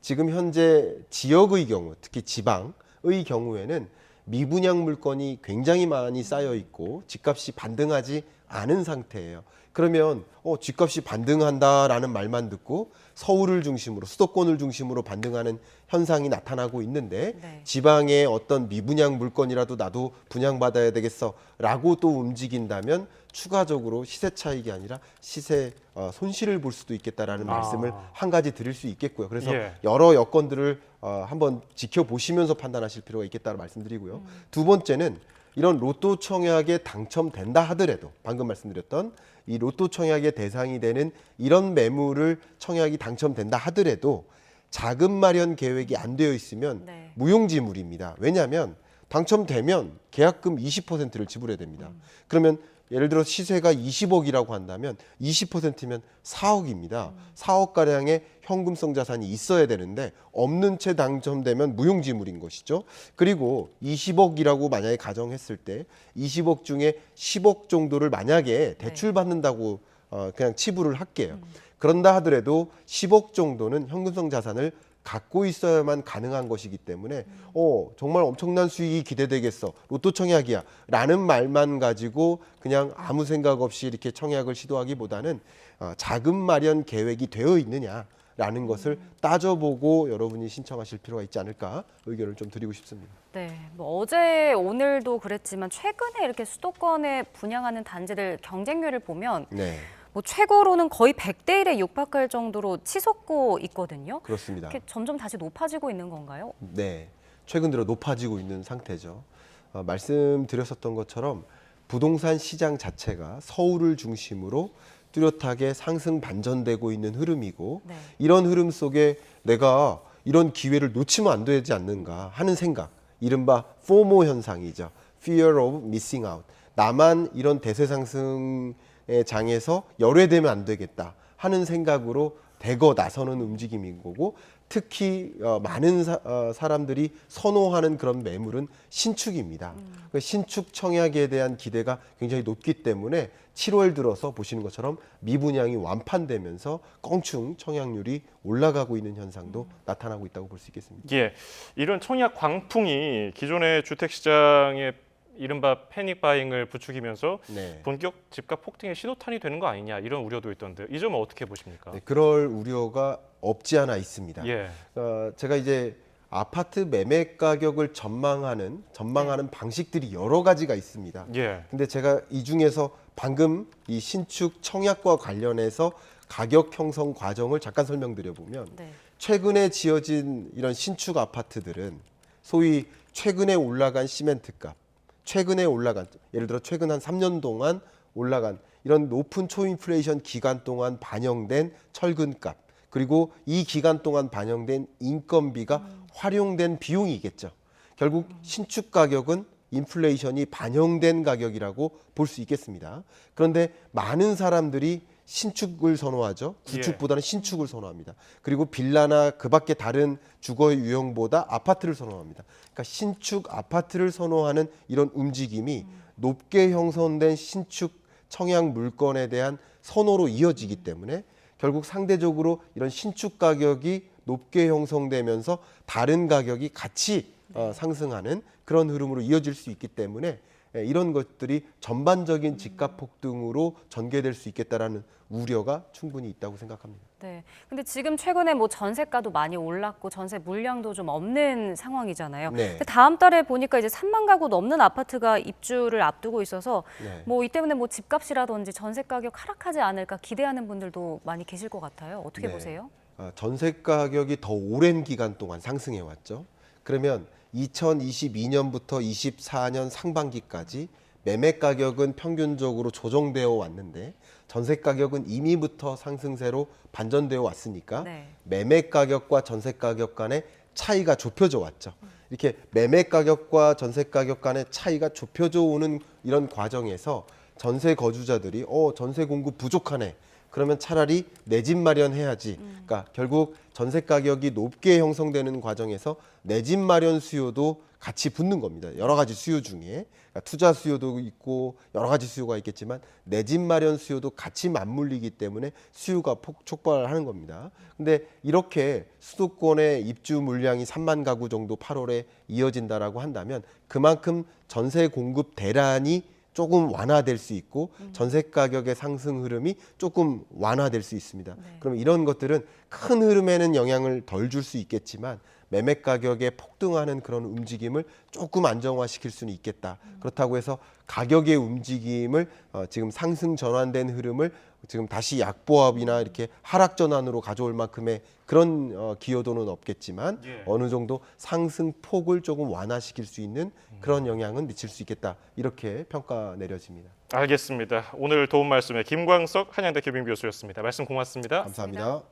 지금 현재 지역의 경우, 특히 지방의 경우에는 미분양 물건이 굉장히 많이 쌓여 있고 집값이 반등하지 않은 상태예요. 그러면 집값이 반등한다라는 말만 듣고 서울을 중심으로 수도권을 중심으로 반등하는 현상이 나타나고 있는데 지방의 어떤 미분양 물건이라도 나도 분양받아야 되겠어라고 또 움직인다면 추가적으로 시세 차익이 아니라 시세 손실을 볼 수도 있겠다라는 말씀을 한 가지 드릴 수 있겠고요. 그래서 여러 여건들을 한번 지켜보시면서 판단하실 필요가 있겠다는 말씀드리고요. 두 번째는 이런 로또 청약에 당첨된다 하더라도 방금 말씀드렸던 이 로또 청약의 대상이 되는 이런 매물을 청약이 당첨된다 하더라도 자금 마련 계획이 안 되어 있으면 무용지물입니다. 왜냐하면 당첨되면 계약금 20%를 지불해야 됩니다. 그러면 예를 들어 시세가 20억이라고 한다면 20%면 4억입니다. 4억가량의 현금성 자산이 있어야 되는데 없는 채 당첨되면 무용지물인 것이죠. 그리고 20억이라고 만약에 가정했을 때 20억 중에 10억 정도를 만약에 대출받는다고 그냥 치부를 할게요. 그런다 하더라도 10억 정도는 현금성 자산을 갖고 있어야만 가능한 것이기 때문에 정말 엄청난 수익이 기대되겠어. 로또 청약이야. 라는 말만 가지고 그냥 아무 생각 없이 이렇게 청약을 시도하기보다는 자금 마련 계획이 되어 있느냐라는 것을 따져보고 여러분이 신청하실 필요가 있지 않을까 의견을 좀 드리고 싶습니다. 네, 뭐 어제 오늘도 그랬지만 최근에 이렇게 수도권에 분양하는 단지들 경쟁률을 보면 뭐 최고로는 거의 100대 1에 육박할 정도로 치솟고 있거든요. 그렇습니다. 이렇게 점점 다시 높아지고 있는 건가요? 네, 최근 들어 높아지고 있는 상태죠. 말씀드렸었던 것처럼 부동산 시장 자체가 서울을 중심으로 뚜렷하게 상승 반전되고 있는 흐름이고 이런 흐름 속에 내가 이런 기회를 놓치면 안 되지 않는가 하는 생각, 이른바 FOMO 현상이죠. Fear of Missing Out. 나만 이런 대세 상승 장에서 열외되면 안 되겠다 하는 생각으로 대거 나서는 움직임인 거고 특히 많은 사람들이 선호하는 그런 매물은 신축입니다. 신축 청약에 대한 기대가 굉장히 높기 때문에 7월 들어서 보시는 것처럼 미분양이 완판되면서 껑충 청약률이 올라가고 있는 현상도 나타나고 있다고 볼 수 있겠습니다. 예, 이런 청약 광풍이 기존의 주택 시장에 이른바 패닉 바잉을 부추기면서 본격 집값 폭등의 신호탄이 되는 거 아니냐 이런 우려도 있던데 이 점은 어떻게 보십니까? 네, 그럴 우려가 없지 않아 있습니다. 제가 이제 아파트 매매 가격을 전망하는 방식들이 여러 가지가 있습니다. 근데 제가 이 중에서 방금 이 신축 청약과 관련해서 가격 형성 과정을 잠깐 설명드려 보면 최근에 지어진 이런 신축 아파트들은 소위 최근에 올라간 시멘트 값, 최근에 올라간, 예를 들어 최근 한 3년 동안 올라간 이런 높은 초인플레이션 기간 동안 반영된 철근값, 그리고 이 기간 동안 반영된 인건비가 활용된 비용이겠죠. 결국 신축 가격은 인플레이션이 반영된 가격이라고 볼 수 있겠습니다. 그런데 많은 사람들이 신축을 선호하죠. 구축보다는 신축을 선호합니다. 그리고 빌라나 그 밖에 다른 주거 유형보다 아파트를 선호합니다. 그러니까 신축 아파트를 선호하는 이런 움직임이 높게 형성된 신축 청약 물건에 대한 선호로 이어지기 때문에 결국 상대적으로 이런 신축 가격이 높게 형성되면서 다른 가격이 같이 상승하는 그런 흐름으로 이어질 수 있기 때문에 이런 것들이 전반적인 집값 폭등으로 전개될 수 있겠다라는 우려가 충분히 있다고 생각합니다. 네. 근데 지금 최근에 뭐 전세가도 많이 올랐고 전세 물량도 좀 없는 상황이잖아요. 네. 근데 다음 달에 보니까 이제 3만 가구 넘는 아파트가 입주를 앞두고 있어서 네. 뭐 이 때문에 뭐 집값이라든지 전세 가격 하락하지 않을까 기대하는 분들도 많이 계실 것 같아요. 어떻게 네. 보세요? 전세 가격이 더 오랜 기간 동안 상승해 왔죠. 그러면 2022년부터 24년 상반기까지 매매 가격은 평균적으로 조정되어 왔는데 전세 가격은 이미부터 상승세로 반전되어 왔으니까 매매 가격과 전세 가격 간의 차이가 좁혀져 왔죠. 이렇게 매매 가격과 전세 가격 간의 차이가 좁혀져 오는 이런 과정에서 전세 거주자들이 전세 공급 부족하네. 그러면 차라리 내 집 마련해야지. 그러니까 결국 전세 가격이 높게 형성되는 과정에서 내 집 마련 수요도 같이 붙는 겁니다. 여러 가지 수요 중에 그러니까 투자 수요도 있고 여러 가지 수요가 있겠지만 내 집 마련 수요도 같이 맞물리기 때문에 수요가 촉발하는 겁니다. 근데 이렇게 수도권의 입주 물량이 3만 가구 정도 8월에 이어진다라고 한다면 그만큼 전세 공급 대란이 조금 완화될 수 있고 전세 가격의 상승 흐름이 조금 완화될 수 있습니다. 그럼 이런 것들은 큰 흐름에는 영향을 덜 줄 수 있겠지만 매매 가격에 폭등하는 그런 움직임을 조금 안정화시킬 수는 있겠다. 그렇다고 해서 가격의 움직임을 지금 상승 전환된 흐름을 지금 다시 약보합이나 이렇게 하락 전환으로 가져올 만큼의 그런 기여도는 없겠지만 어느 정도 상승 폭을 조금 완화시킬 수 있는 그런 영향은 미칠 수 있겠다. 이렇게 평가 내려집니다. 알겠습니다. 오늘 도움 말씀에 김광석 한양대 교빙교수였습니다. 말씀 고맙습니다. 감사합니다.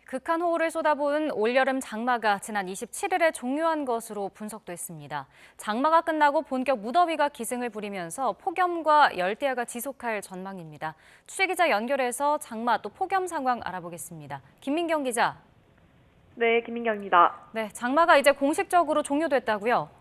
극한호우를 쏟아부은 올여름 장마가 지난 27일에 종료한 것으로 분석됐습니다. 장마가 끝나고 본격 무더위가 기승을 부리면서 폭염과 열대야가 지속할 전망입니다. 취재기자 연결해서 장마 또 폭염 상황 알아보겠습니다. 김민경 기자. 네, 김민경입니다. 네, 장마가 이제 공식적으로 종료됐다고요?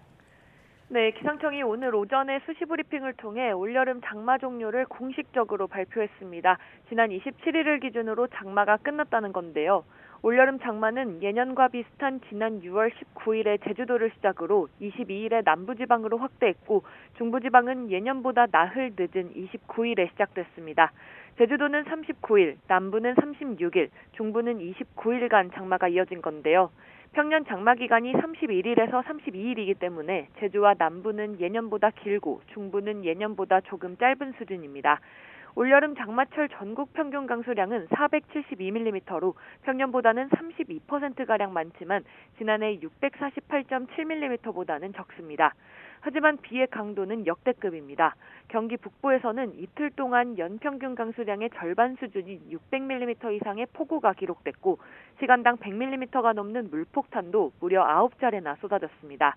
네, 기상청이 오늘 오전에 수시 브리핑을 통해 올여름 장마 종료를 공식적으로 발표했습니다. 지난 27일을 기준으로 장마가 끝났다는 건데요. 올여름 장마는 예년과 비슷한 지난 6월 19일에 제주도를 시작으로 22일에 남부지방으로 확대했고 중부지방은 예년보다 나흘 늦은 29일에 시작됐습니다. 제주도는 39일, 남부는 36일, 중부는 29일간 장마가 이어진 건데요. 평년 장마 기간이 31일에서 32일이기 때문에 제주와 남부는 예년보다 길고 중부는 예년보다 조금 짧은 수준입니다. 올여름 장마철 전국 평균 강수량은 472mm로 평년보다는 32%가량 많지만 지난해 648.7mm보다는 적습니다. 하지만 비의 강도는 역대급입니다. 경기 북부에서는 이틀 동안 연평균 강수량의 절반 수준인 600mm 이상의 폭우가 기록됐고 시간당 100mm가 넘는 물폭탄도 무려 9차례나 쏟아졌습니다.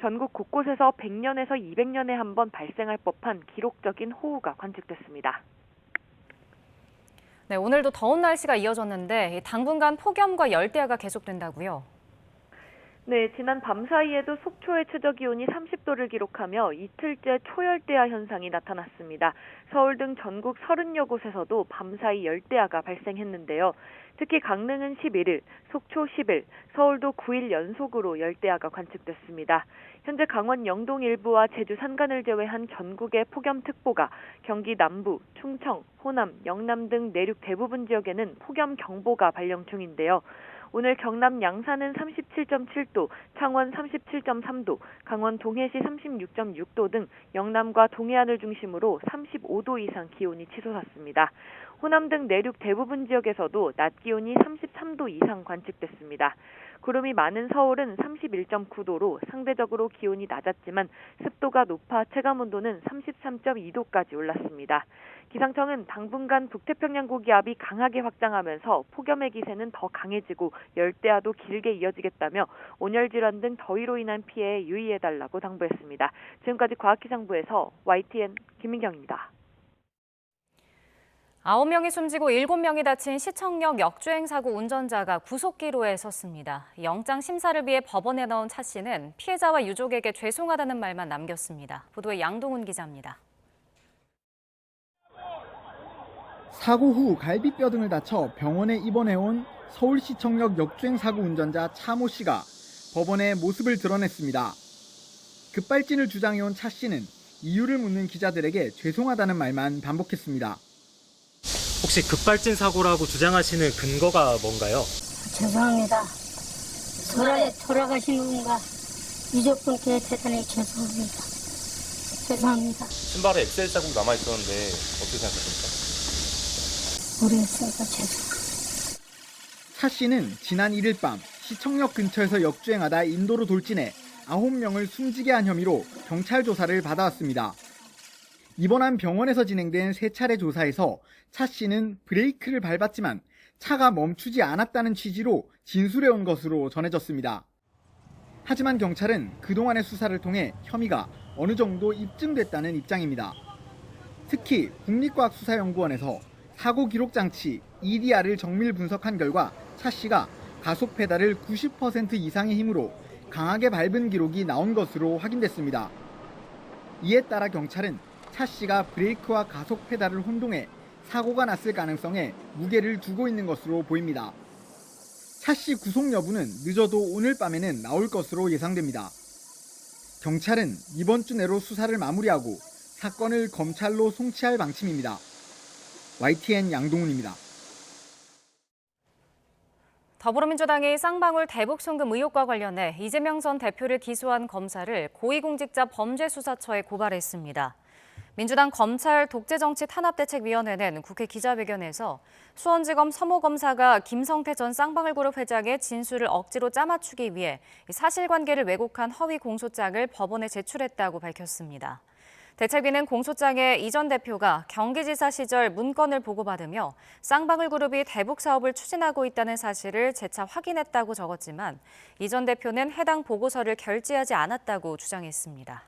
전국 곳곳에서 100년에서 200년에 한 번 발생할 법한 기록적인 호우가 관측됐습니다. 네, 오늘도 더운 날씨가 이어졌는데 당분간 폭염과 열대야가 계속된다고요? 네, 지난 밤 사이에도 속초의 최저기온이 30도를 기록하며 이틀째 초열대야 현상이 나타났습니다. 서울 등 전국 30여 곳에서도 밤사이 열대야가 발생했는데요. 특히 강릉은 11일, 속초 10일, 서울도 9일 연속으로 열대야가 관측됐습니다. 현재 강원 영동 일부와 제주 산간을 제외한 전국의 폭염특보가 경기 남부, 충청, 호남, 영남 등 내륙 대부분 지역에는 폭염경보가 발령 중인데요. 오늘 경남 양산은 37.7도, 창원 37.3도, 강원 동해시 36.6도 등 영남과 동해안을 중심으로 35도 이상 기온이 치솟았습니다. 호남 등 내륙 대부분 지역에서도 낮 기온이 33도 이상 관측됐습니다. 구름이 많은 서울은 31.9도로 상대적으로 기온이 낮았지만 습도가 높아 체감온도는 33.2도까지 올랐습니다. 기상청은 당분간 북태평양 고기압이 강하게 확장하면서 폭염의 기세는 더 강해지고 열대야도 길게 이어지겠다며 온열 질환 등 더위로 인한 피해에 유의해달라고 당부했습니다. 지금까지 과학기상부에서 YTN 김민경입니다. 9명이 숨지고 7명이 다친 시청역 역주행 사고 운전자가 구속기로에 섰습니다. 영장 심사를 위해 법원에 나온 차 씨는 피해자와 유족에게 죄송하다는 말만 남겼습니다. 보도에 양동훈 기자입니다. 사고 후 갈비뼈 등을 다쳐 병원에 입원해온 서울시청역 역주행 사고 운전자 차모 씨가 법원에 모습을 드러냈습니다. 급발진을 주장해온 차 씨는 이유를 묻는 기자들에게 죄송하다는 말만 반복했습니다. 혹시 급발진 사고라고 주장하시는 근거가 뭔가요? 죄송합니다. 돌아가신 분과 유족분께 대단히 죄송합니다. 죄송합니다. 신발에 엑셀 자국 남아 있었는데 어떻게 생각하십니까? 모르겠습니다. 죄송합니다. 차 씨는 지난 1일 밤 시청역 근처에서 역주행하다 인도로 돌진해 9명을 숨지게 한 혐의로 경찰 조사를 받아왔습니다. 입원한 병원에서 진행된 3차례 조사에서 차 씨는 브레이크를 밟았지만 차가 멈추지 않았다는 취지로 진술해온 것으로 전해졌습니다. 하지만 경찰은 그동안의 수사를 통해 혐의가 어느 정도 입증됐다는 입장입니다. 특히 국립과학수사연구원에서 사고 기록 장치 EDR을 정밀 분석한 결과 차 씨가 가속 페달을 90% 이상의 힘으로 강하게 밟은 기록이 나온 것으로 확인됐습니다. 이에 따라 경찰은 차 씨가 브레이크와 가속 페달을 혼동해 사고가 났을 가능성에 무게를 두고 있는 것으로 보입니다. 차 씨 구속 여부는 늦어도 오늘 밤에는 나올 것으로 예상됩니다. 경찰은 이번 주 내로 수사를 마무리하고 사건을 검찰로 송치할 방침입니다. YTN 양동훈입니다. 더불어민주당이 쌍방울 대북송금 의혹과 관련해 이재명 전 대표를 기소한 검사를 고위공직자 범죄수사처에 고발했습니다. 민주당 검찰 독재정치탄압대책위원회는 국회 기자회견에서 수원지검 서모 검사가 김성태 전 쌍방울그룹 회장의 진술을 억지로 짜맞추기 위해 사실관계를 왜곡한 허위 공소장을 법원에 제출했다고 밝혔습니다. 대책위는 공소장에 이 전 대표가 경기지사 시절 문건을 보고받으며 쌍방울그룹이 대북 사업을 추진하고 있다는 사실을 재차 확인했다고 적었지만 이 전 대표는 해당 보고서를 결재하지 않았다고 주장했습니다.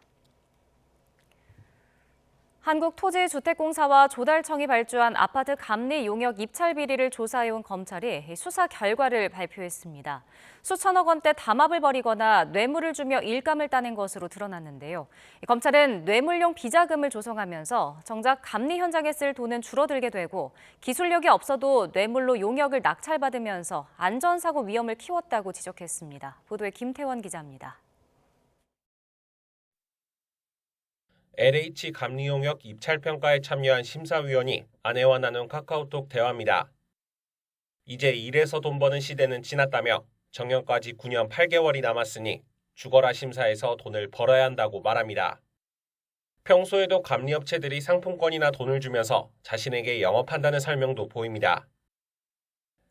한국토지주택공사와 조달청이 발주한 아파트 감리 용역 입찰 비리를 조사해온 검찰이 수사 결과를 발표했습니다. 수천억 원대 담합을 벌이거나 뇌물을 주며 일감을 따낸 것으로 드러났는데요. 검찰은 뇌물용 비자금을 조성하면서 정작 감리 현장에 쓸 돈은 줄어들게 되고 기술력이 없어도 뇌물로 용역을 낙찰받으면서 안전사고 위험을 키웠다고 지적했습니다. 보도에 김태원 기자입니다. LH 감리용역 입찰평가에 참여한 심사위원이 아내와 나눈 카카오톡 대화입니다. 이제 일해서 돈 버는 시대는 지났다며 정년까지 9년 8개월이 남았으니 죽어라 심사에서 돈을 벌어야 한다고 말합니다. 평소에도 감리업체들이 상품권이나 돈을 주면서 자신에게 영업한다는 설명도 보입니다.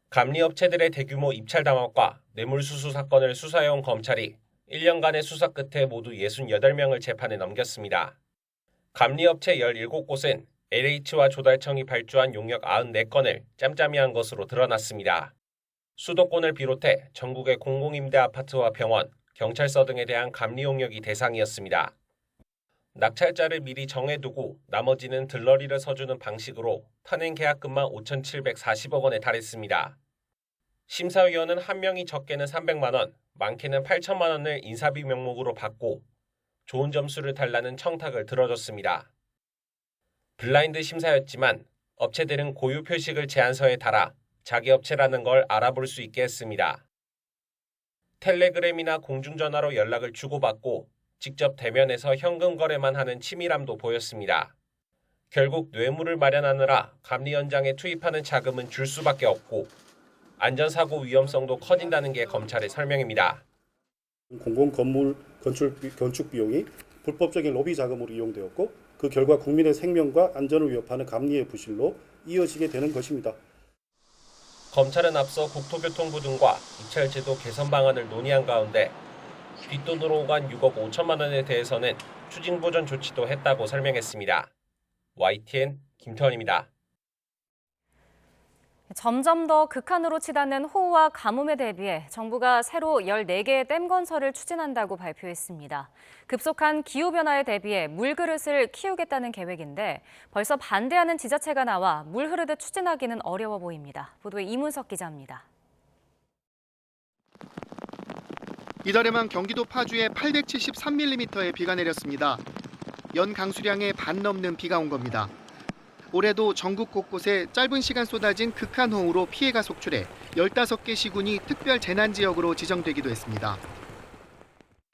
감리업체들의 대규모 입찰 담합과 뇌물수수 사건을 수사해온 검찰이 1년간의 수사 끝에 모두 68명을 재판에 넘겼습니다. 감리업체 17곳은 LH와 조달청이 발주한 용역 94건을 짬짬이 한 것으로 드러났습니다. 수도권을 비롯해 전국의 공공임대 아파트와 병원, 경찰서 등에 대한 감리 용역이 대상이었습니다. 낙찰자를 미리 정해두고 나머지는 들러리를 서주는 방식으로 탄행 계약금만 5,740억 원에 달했습니다. 심사위원은 한 명이 적게는 300만 원, 많게는 8천만 원을 인사비 명목으로 받고 좋은 점수를 달라는 청탁을 들어줬습니다. 블라인드 심사였지만 업체들은 고유 표식을 제안서에 달아 자기 업체라는 걸 알아볼 수 있게 했습니다. 텔레그램이나 공중전화로 연락을 주고받고 직접 대면해서 현금 거래만 하는 치밀함도 보였습니다. 결국 뇌물을 마련하느라 감리 현장에 투입하는 자금은 줄 수밖에 없고 안전사고 위험성도 커진다는 게 검찰의 설명입니다. 공공 건물 건축 비용이 불법적인 로비 자금으로 이용되었고 그 결과 국민의 생명과 안전을 위협하는 감리의 부실로 이어지게 되는 것입니다. 검찰은 앞서 국토교통부 등과 입찰제도 개선 방안을 논의한 가운데 뒷돈으로 오간 6억 5천만 원에 대해서는 추징보전 조치도 했다고 설명했습니다. YTN 김태원입니다. 점점 더 극한으로 치닫는 호우와 가뭄에 대비해 정부가 새로 14개의 댐 건설을 추진한다고 발표했습니다. 급속한 기후변화에 대비해 물그릇을 키우겠다는 계획인데 벌써 반대하는 지자체가 나와 물 흐르듯 추진하기는 어려워 보입니다. 보도에 이문석 기자입니다. 이달에만 경기도 파주에 873mm의 비가 내렸습니다. 연 강수량의 반 넘는 비가 온 겁니다. 올해도 전국 곳곳에 짧은 시간 쏟아진 극한호우로 피해가 속출해 15개 시군이 특별 재난지역으로 지정되기도 했습니다.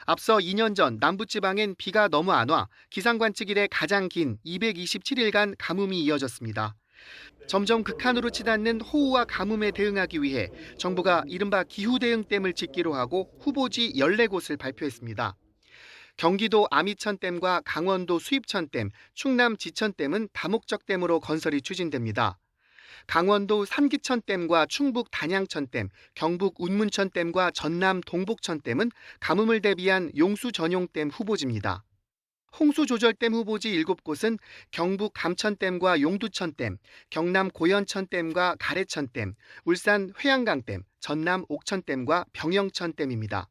앞서 2년 전 남부지방엔 비가 너무 안 와 기상관측 이래 가장 긴 227일간 가뭄이 이어졌습니다. 점점 극한으로 치닫는 호우와 가뭄에 대응하기 위해 정부가 이른바 기후대응댐을 짓기로 하고 후보지 14곳을 발표했습니다. 경기도 아미천댐과 강원도 수입천댐, 충남 지천댐은 다목적댐으로 건설이 추진됩니다. 강원도 산기천댐과 충북 단양천댐, 경북 운문천댐과 전남 동복천댐은 가뭄을 대비한 용수 전용댐 후보지입니다. 홍수조절댐 후보지 7곳은 경북 감천댐과 용두천댐, 경남 고연천댐과 가래천댐, 울산 회양강댐, 전남 옥천댐과 병영천댐입니다.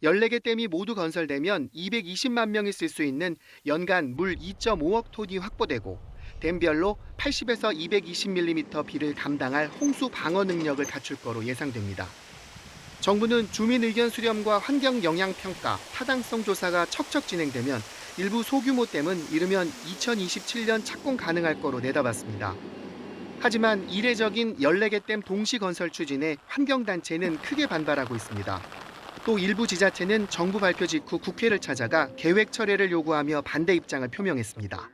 14개 댐이 모두 건설되면 220만 명이 쓸 수 있는 연간 물 2.5억 톤이 확보되고 댐별로 80에서 220mm 비를 감당할 홍수 방어 능력을 갖출 거로 예상됩니다. 정부는 주민 의견 수렴과 환경 영향 평가, 타당성 조사가 척척 진행되면 일부 소규모 댐은 이르면 2027년 착공 가능할 거로 내다봤습니다. 하지만 이례적인 14개 댐 동시 건설 추진에 환경단체는 크게 반발하고 있습니다. 또 일부 지자체는 정부 발표 직후 국회를 찾아가 계획 철회를 요구하며 반대 입장을 표명했습니다.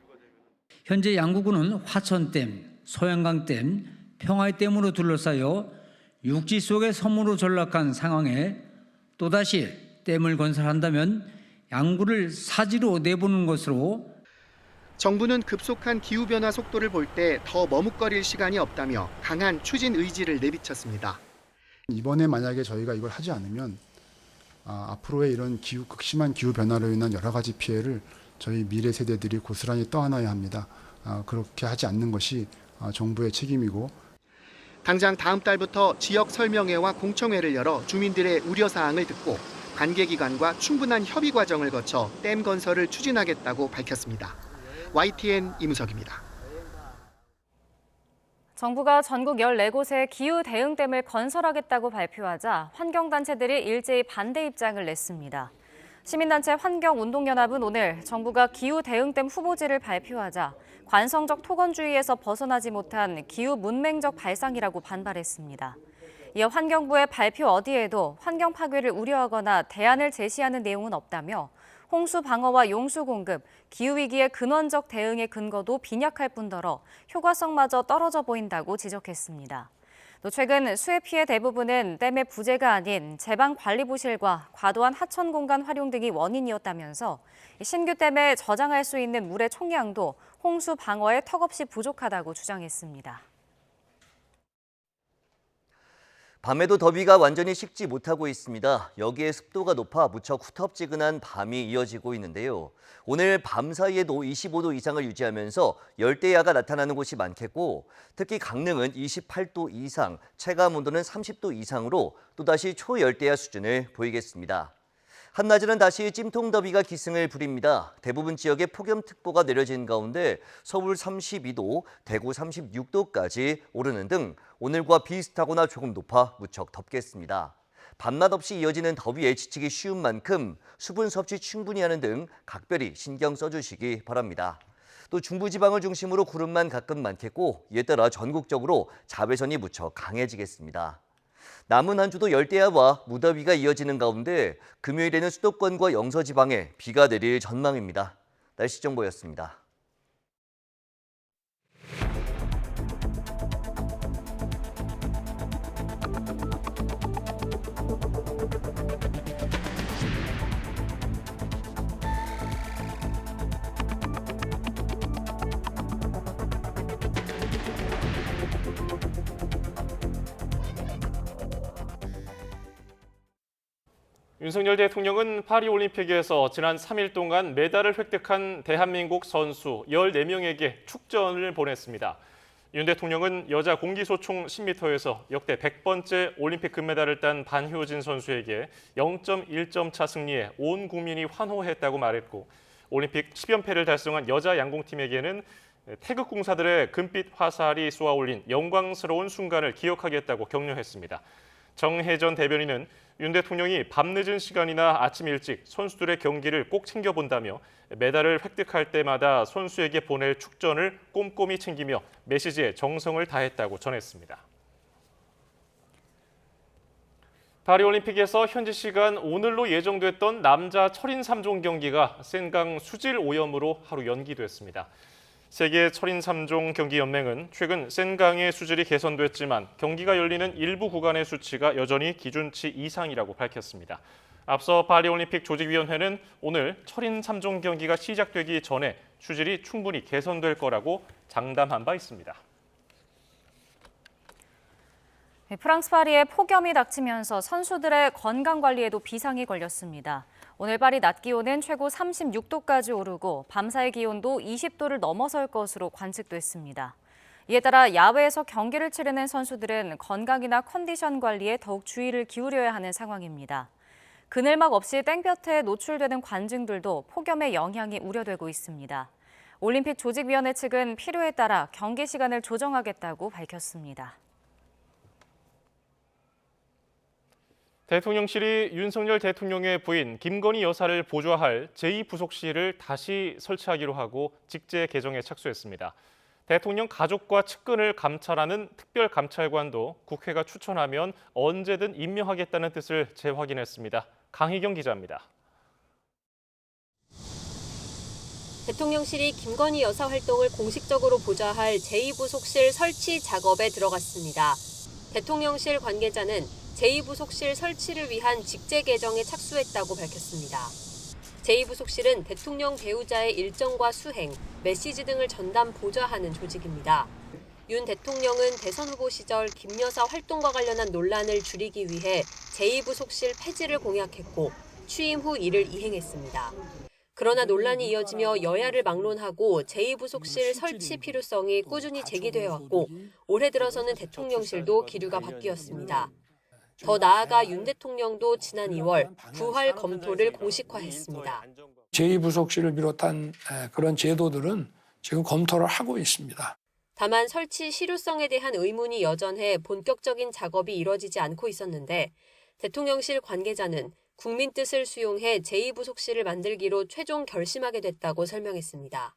현재 양구군은 화천댐, 소양강댐, 평화댐으로 둘러싸여 육지 속의 섬으로 전락한 상황에 또다시 댐을 건설한다면 양구를 사지로 내보는 것으로 정부는 급속한 기후변화 속도를 볼 때 더 머뭇거릴 시간이 없다며 강한 추진 의지를 내비쳤습니다. 이번에 만약에 저희가 이걸 하지 않으면 앞으로의 이런 극심한 기후 변화로 인한 여러 가지 피해를 저희 미래 세대들이 고스란히 떠안아야 합니다. 그렇게 하지 않는 것이 정부의 책임이고 당장 다음 달부터 지역 설명회와 공청회를 열어 주민들의 우려 사항을 듣고 관계기관과 충분한 협의 과정을 거쳐 댐 건설을 추진하겠다고 밝혔습니다. YTN 이문석입니다. 정부가 전국 14곳에 기후대응댐을 건설하겠다고 발표하자 환경단체들이 일제히 반대 입장을 냈습니다. 시민단체 환경운동연합은 오늘 정부가 기후대응댐 후보지를 발표하자 관성적 토건주의에서 벗어나지 못한 기후문맹적 발상이라고 반발했습니다. 이어 환경부의 발표 어디에도 환경 파괴를 우려하거나 대안을 제시하는 내용은 없다며 홍수 방어와 용수 공급, 기후위기의 근원적 대응의 근거도 빈약할 뿐더러 효과성마저 떨어져 보인다고 지적했습니다. 또 최근 수해 피해 대부분은 댐의 부재가 아닌 제방관리부실과 과도한 하천 공간 활용 등이 원인이었다면서 신규 댐에 저장할 수 있는 물의 총량도 홍수 방어에 턱없이 부족하다고 주장했습니다. 밤에도 더위가 완전히 식지 못하고 있습니다. 여기에 습도가 높아 무척 후텁지근한 밤이 이어지고 있는데요. 오늘 밤 사이에도 25도 이상을 유지하면서 열대야가 나타나는 곳이 많겠고 특히 강릉은 28도 이상, 체감온도는 30도 이상으로 또다시 초열대야 수준을 보이겠습니다. 한낮에는 다시 찜통더위가 기승을 부립니다. 대부분 지역에 폭염특보가 내려진 가운데 서울 32도, 대구 36도까지 오르는 등 오늘과 비슷하거나 조금 높아 무척 덥겠습니다. 밤낮 없이 이어지는 더위에 지치기 쉬운 만큼 수분 섭취 충분히 하는 등 각별히 신경 써주시기 바랍니다. 또 중부지방을 중심으로 구름만 가끔 많겠고 이에 따라 전국적으로 자외선이 무척 강해지겠습니다. 남은 한 주도 열대야와 무더위가 이어지는 가운데 금요일에는 수도권과 영서지방에 비가 내릴 전망입니다. 날씨 정보였습니다. 윤석열 대통령은 파리올림픽에서 지난 3일 동안 메달을 획득한 대한민국 선수 14명에게 축전을 보냈습니다. 윤 대통령은 여자 공기소총 10m에서 역대 100번째 올림픽 금메달을 딴 반효진 선수에게 0.1점 차 승리에 온 국민이 환호했다고 말했고, 올림픽 10연패를 달성한 여자 양궁팀에게는 태극공사들의 금빛 화살이 쏘아올린 영광스러운 순간을 기억하겠다고 격려했습니다. 정혜전 대변인은 윤 대통령이 밤늦은 시간이나 아침 일찍 선수들의 경기를 꼭 챙겨본다며 메달을 획득할 때마다 선수에게 보낼 축전을 꼼꼼히 챙기며 메시지에 정성을 다했다고 전했습니다. 파리올림픽에서 현지 시간 오늘로 예정됐던 남자 철인 3종 경기가 센강 수질 오염으로 하루 연기됐습니다. 세계 철인 3종 경기 연맹은 최근 센강의 수질이 개선됐지만 경기가 열리는 일부 구간의 수치가 여전히 기준치 이상이라고 밝혔습니다. 앞서 파리올림픽 조직위원회는 오늘 철인 3종 경기가 시작되기 전에 수질이 충분히 개선될 거라고 장담한 바 있습니다. 프랑스 파리에 폭염이 닥치면서 선수들의 건강 관리에도 비상이 걸렸습니다. 오늘 파리 낮 기온은 최고 36도까지 오르고 밤사이 기온도 20도를 넘어설 것으로 관측됐습니다. 이에 따라 야외에서 경기를 치르는 선수들은 건강이나 컨디션 관리에 더욱 주의를 기울여야 하는 상황입니다. 그늘막 없이 땡볕에 노출되는 관중들도 폭염의 영향이 우려되고 있습니다. 올림픽 조직위원회 측은 필요에 따라 경기 시간을 조정하겠다고 밝혔습니다. 대통령실이 윤석열 대통령의 부인 김건희 여사를 보좌할 제2부속실을 다시 설치하기로 하고 직제 개정에 착수했습니다. 대통령 가족과 측근을 감찰하는 특별감찰관도 국회가 추천하면 언제든 임명하겠다는 뜻을 재확인했습니다. 강희경 기자입니다. 대통령실이 김건희 여사 활동을 공식적으로 보좌할 제2부속실 설치 작업에 들어갔습니다. 대통령실 관계자는 제2부속실 설치를 위한 직제 개정에 착수했다고 밝혔습니다. 제2부속실은 대통령 배우자의 일정과 수행, 메시지 등을 전담 보좌하는 조직입니다. 윤 대통령은 대선 후보 시절 김 여사 활동과 관련한 논란을 줄이기 위해 제2부속실 폐지를 공약했고 취임 후 이를 이행했습니다. 그러나 논란이 이어지며 여야를 막론하고 제2부속실 설치 필요성이 꾸준히 제기되어 왔고 올해 들어서는 대통령실도 기류가 바뀌었습니다. 더 나아가 윤 대통령도 지난 2월 부활 검토를 공식화했습니다. 제2부속실을 비롯한 그런 제도들은 지금 검토를 하고 있습니다. 다만 설치 실효성에 대한 의문이 여전해 본격적인 작업이 이뤄지지 않고 있었는데 대통령실 관계자는 국민 뜻을 수용해 제2부속실을 만들기로 최종 결심하게 됐다고 설명했습니다.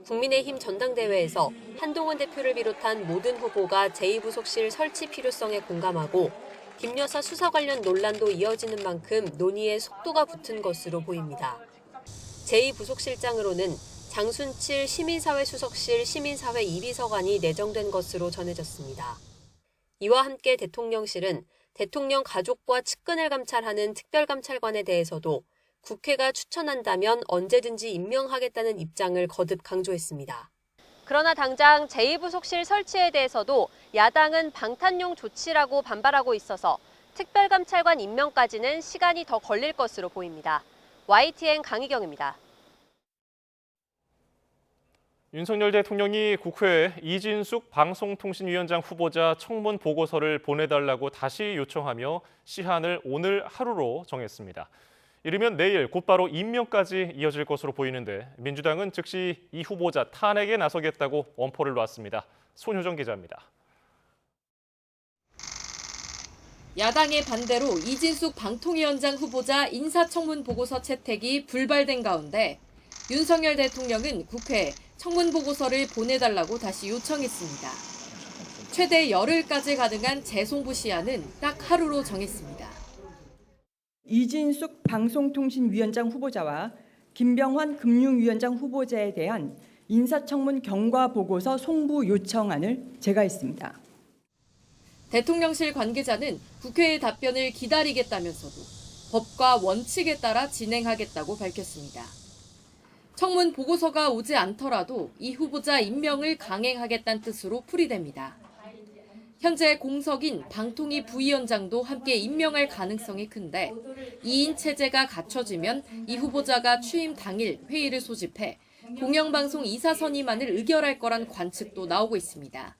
국민의힘 전당대회에서 한동훈 대표를 비롯한 모든 후보가 제2부속실 설치 필요성에 공감하고 김 여사 수사 관련 논란도 이어지는 만큼 논의에 속도가 붙은 것으로 보입니다. 제2부속실장으로는 장순칠 시민사회수석실 시민사회 2비서관이 내정된 것으로 전해졌습니다. 이와 함께 대통령실은 대통령 가족과 측근을 감찰하는 특별감찰관에 대해서도 국회가 추천한다면 언제든지 임명하겠다는 입장을 거듭 강조했습니다. 그러나 당장 제2부속실 설치에 대해서도 야당은 방탄용 조치라고 반발하고 있어서 특별감찰관 임명까지는 시간이 더 걸릴 것으로 보입니다. YTN 강희경입니다. 윤석열 대통령이 국회에 이진숙 방송통신위원장 후보자 청문 보고서를 보내달라고 다시 요청하며 시한을 오늘 하루로 정했습니다. 이르면 내일 곧바로 임명까지 이어질 것으로 보이는데 민주당은 즉시 이 후보자 탄핵에 나서겠다고 원포를 놨습니다. 손효정 기자입니다. 야당의 반대로 이진숙 방통위원장 후보자 인사청문 보고서 채택이 불발된 가운데 윤석열 대통령은 국회에 청문 보고서를 보내달라고 다시 요청했습니다. 최대 열흘까지 가능한 재송부 시한은 딱 하루로 정했습니다. 이진숙 방송통신위원장 후보자와 김병환 금융위원장 후보자에 대한 인사청문 경과 보고서 송부 요청안을 제거했습니다. 대통령실 관계자는 국회의 답변을 기다리겠다면서도 법과 원칙에 따라 진행하겠다고 밝혔습니다. 청문 보고서가 오지 않더라도 이 후보자 임명을 강행하겠다는 뜻으로 풀이됩니다. 현재 공석인 방통위 부위원장도 함께 임명할 가능성이 큰데 2인 체제가 갖춰지면 이 후보자가 취임 당일 회의를 소집해 공영방송 이사 선임안을 의결할 거란 관측도 나오고 있습니다.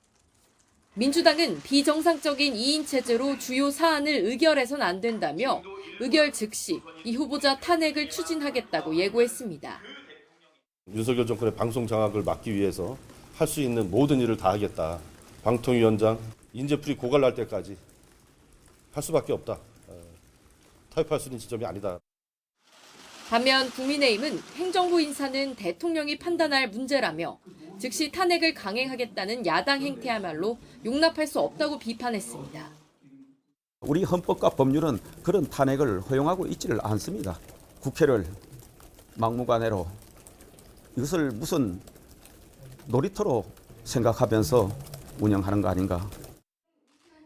민주당은 비정상적인 2인 체제로 주요 사안을 의결해선 안 된다며 의결 즉시 이 후보자 탄핵을 추진하겠다고 예고했습니다. 윤석열 정권의 방송 장악을 막기 위해서 할 수 있는 모든 일을 다 하겠다. 방통위원장 인재풀이 고갈날 때까지 할 수밖에 없다. 타협할 수 있는 지점이 아니다. 반면 국민의힘은 행정부 인사는 대통령이 판단할 문제라며 즉시 탄핵을 강행하겠다는 야당 행태야말로 용납할 수 없다고 비판했습니다. 우리 헌법과 법률은 그런 탄핵을 허용하고 있지를 않습니다. 국회를 막무가내로 이것을 무슨 놀이터로 생각하면서 운영하는 거 아닌가.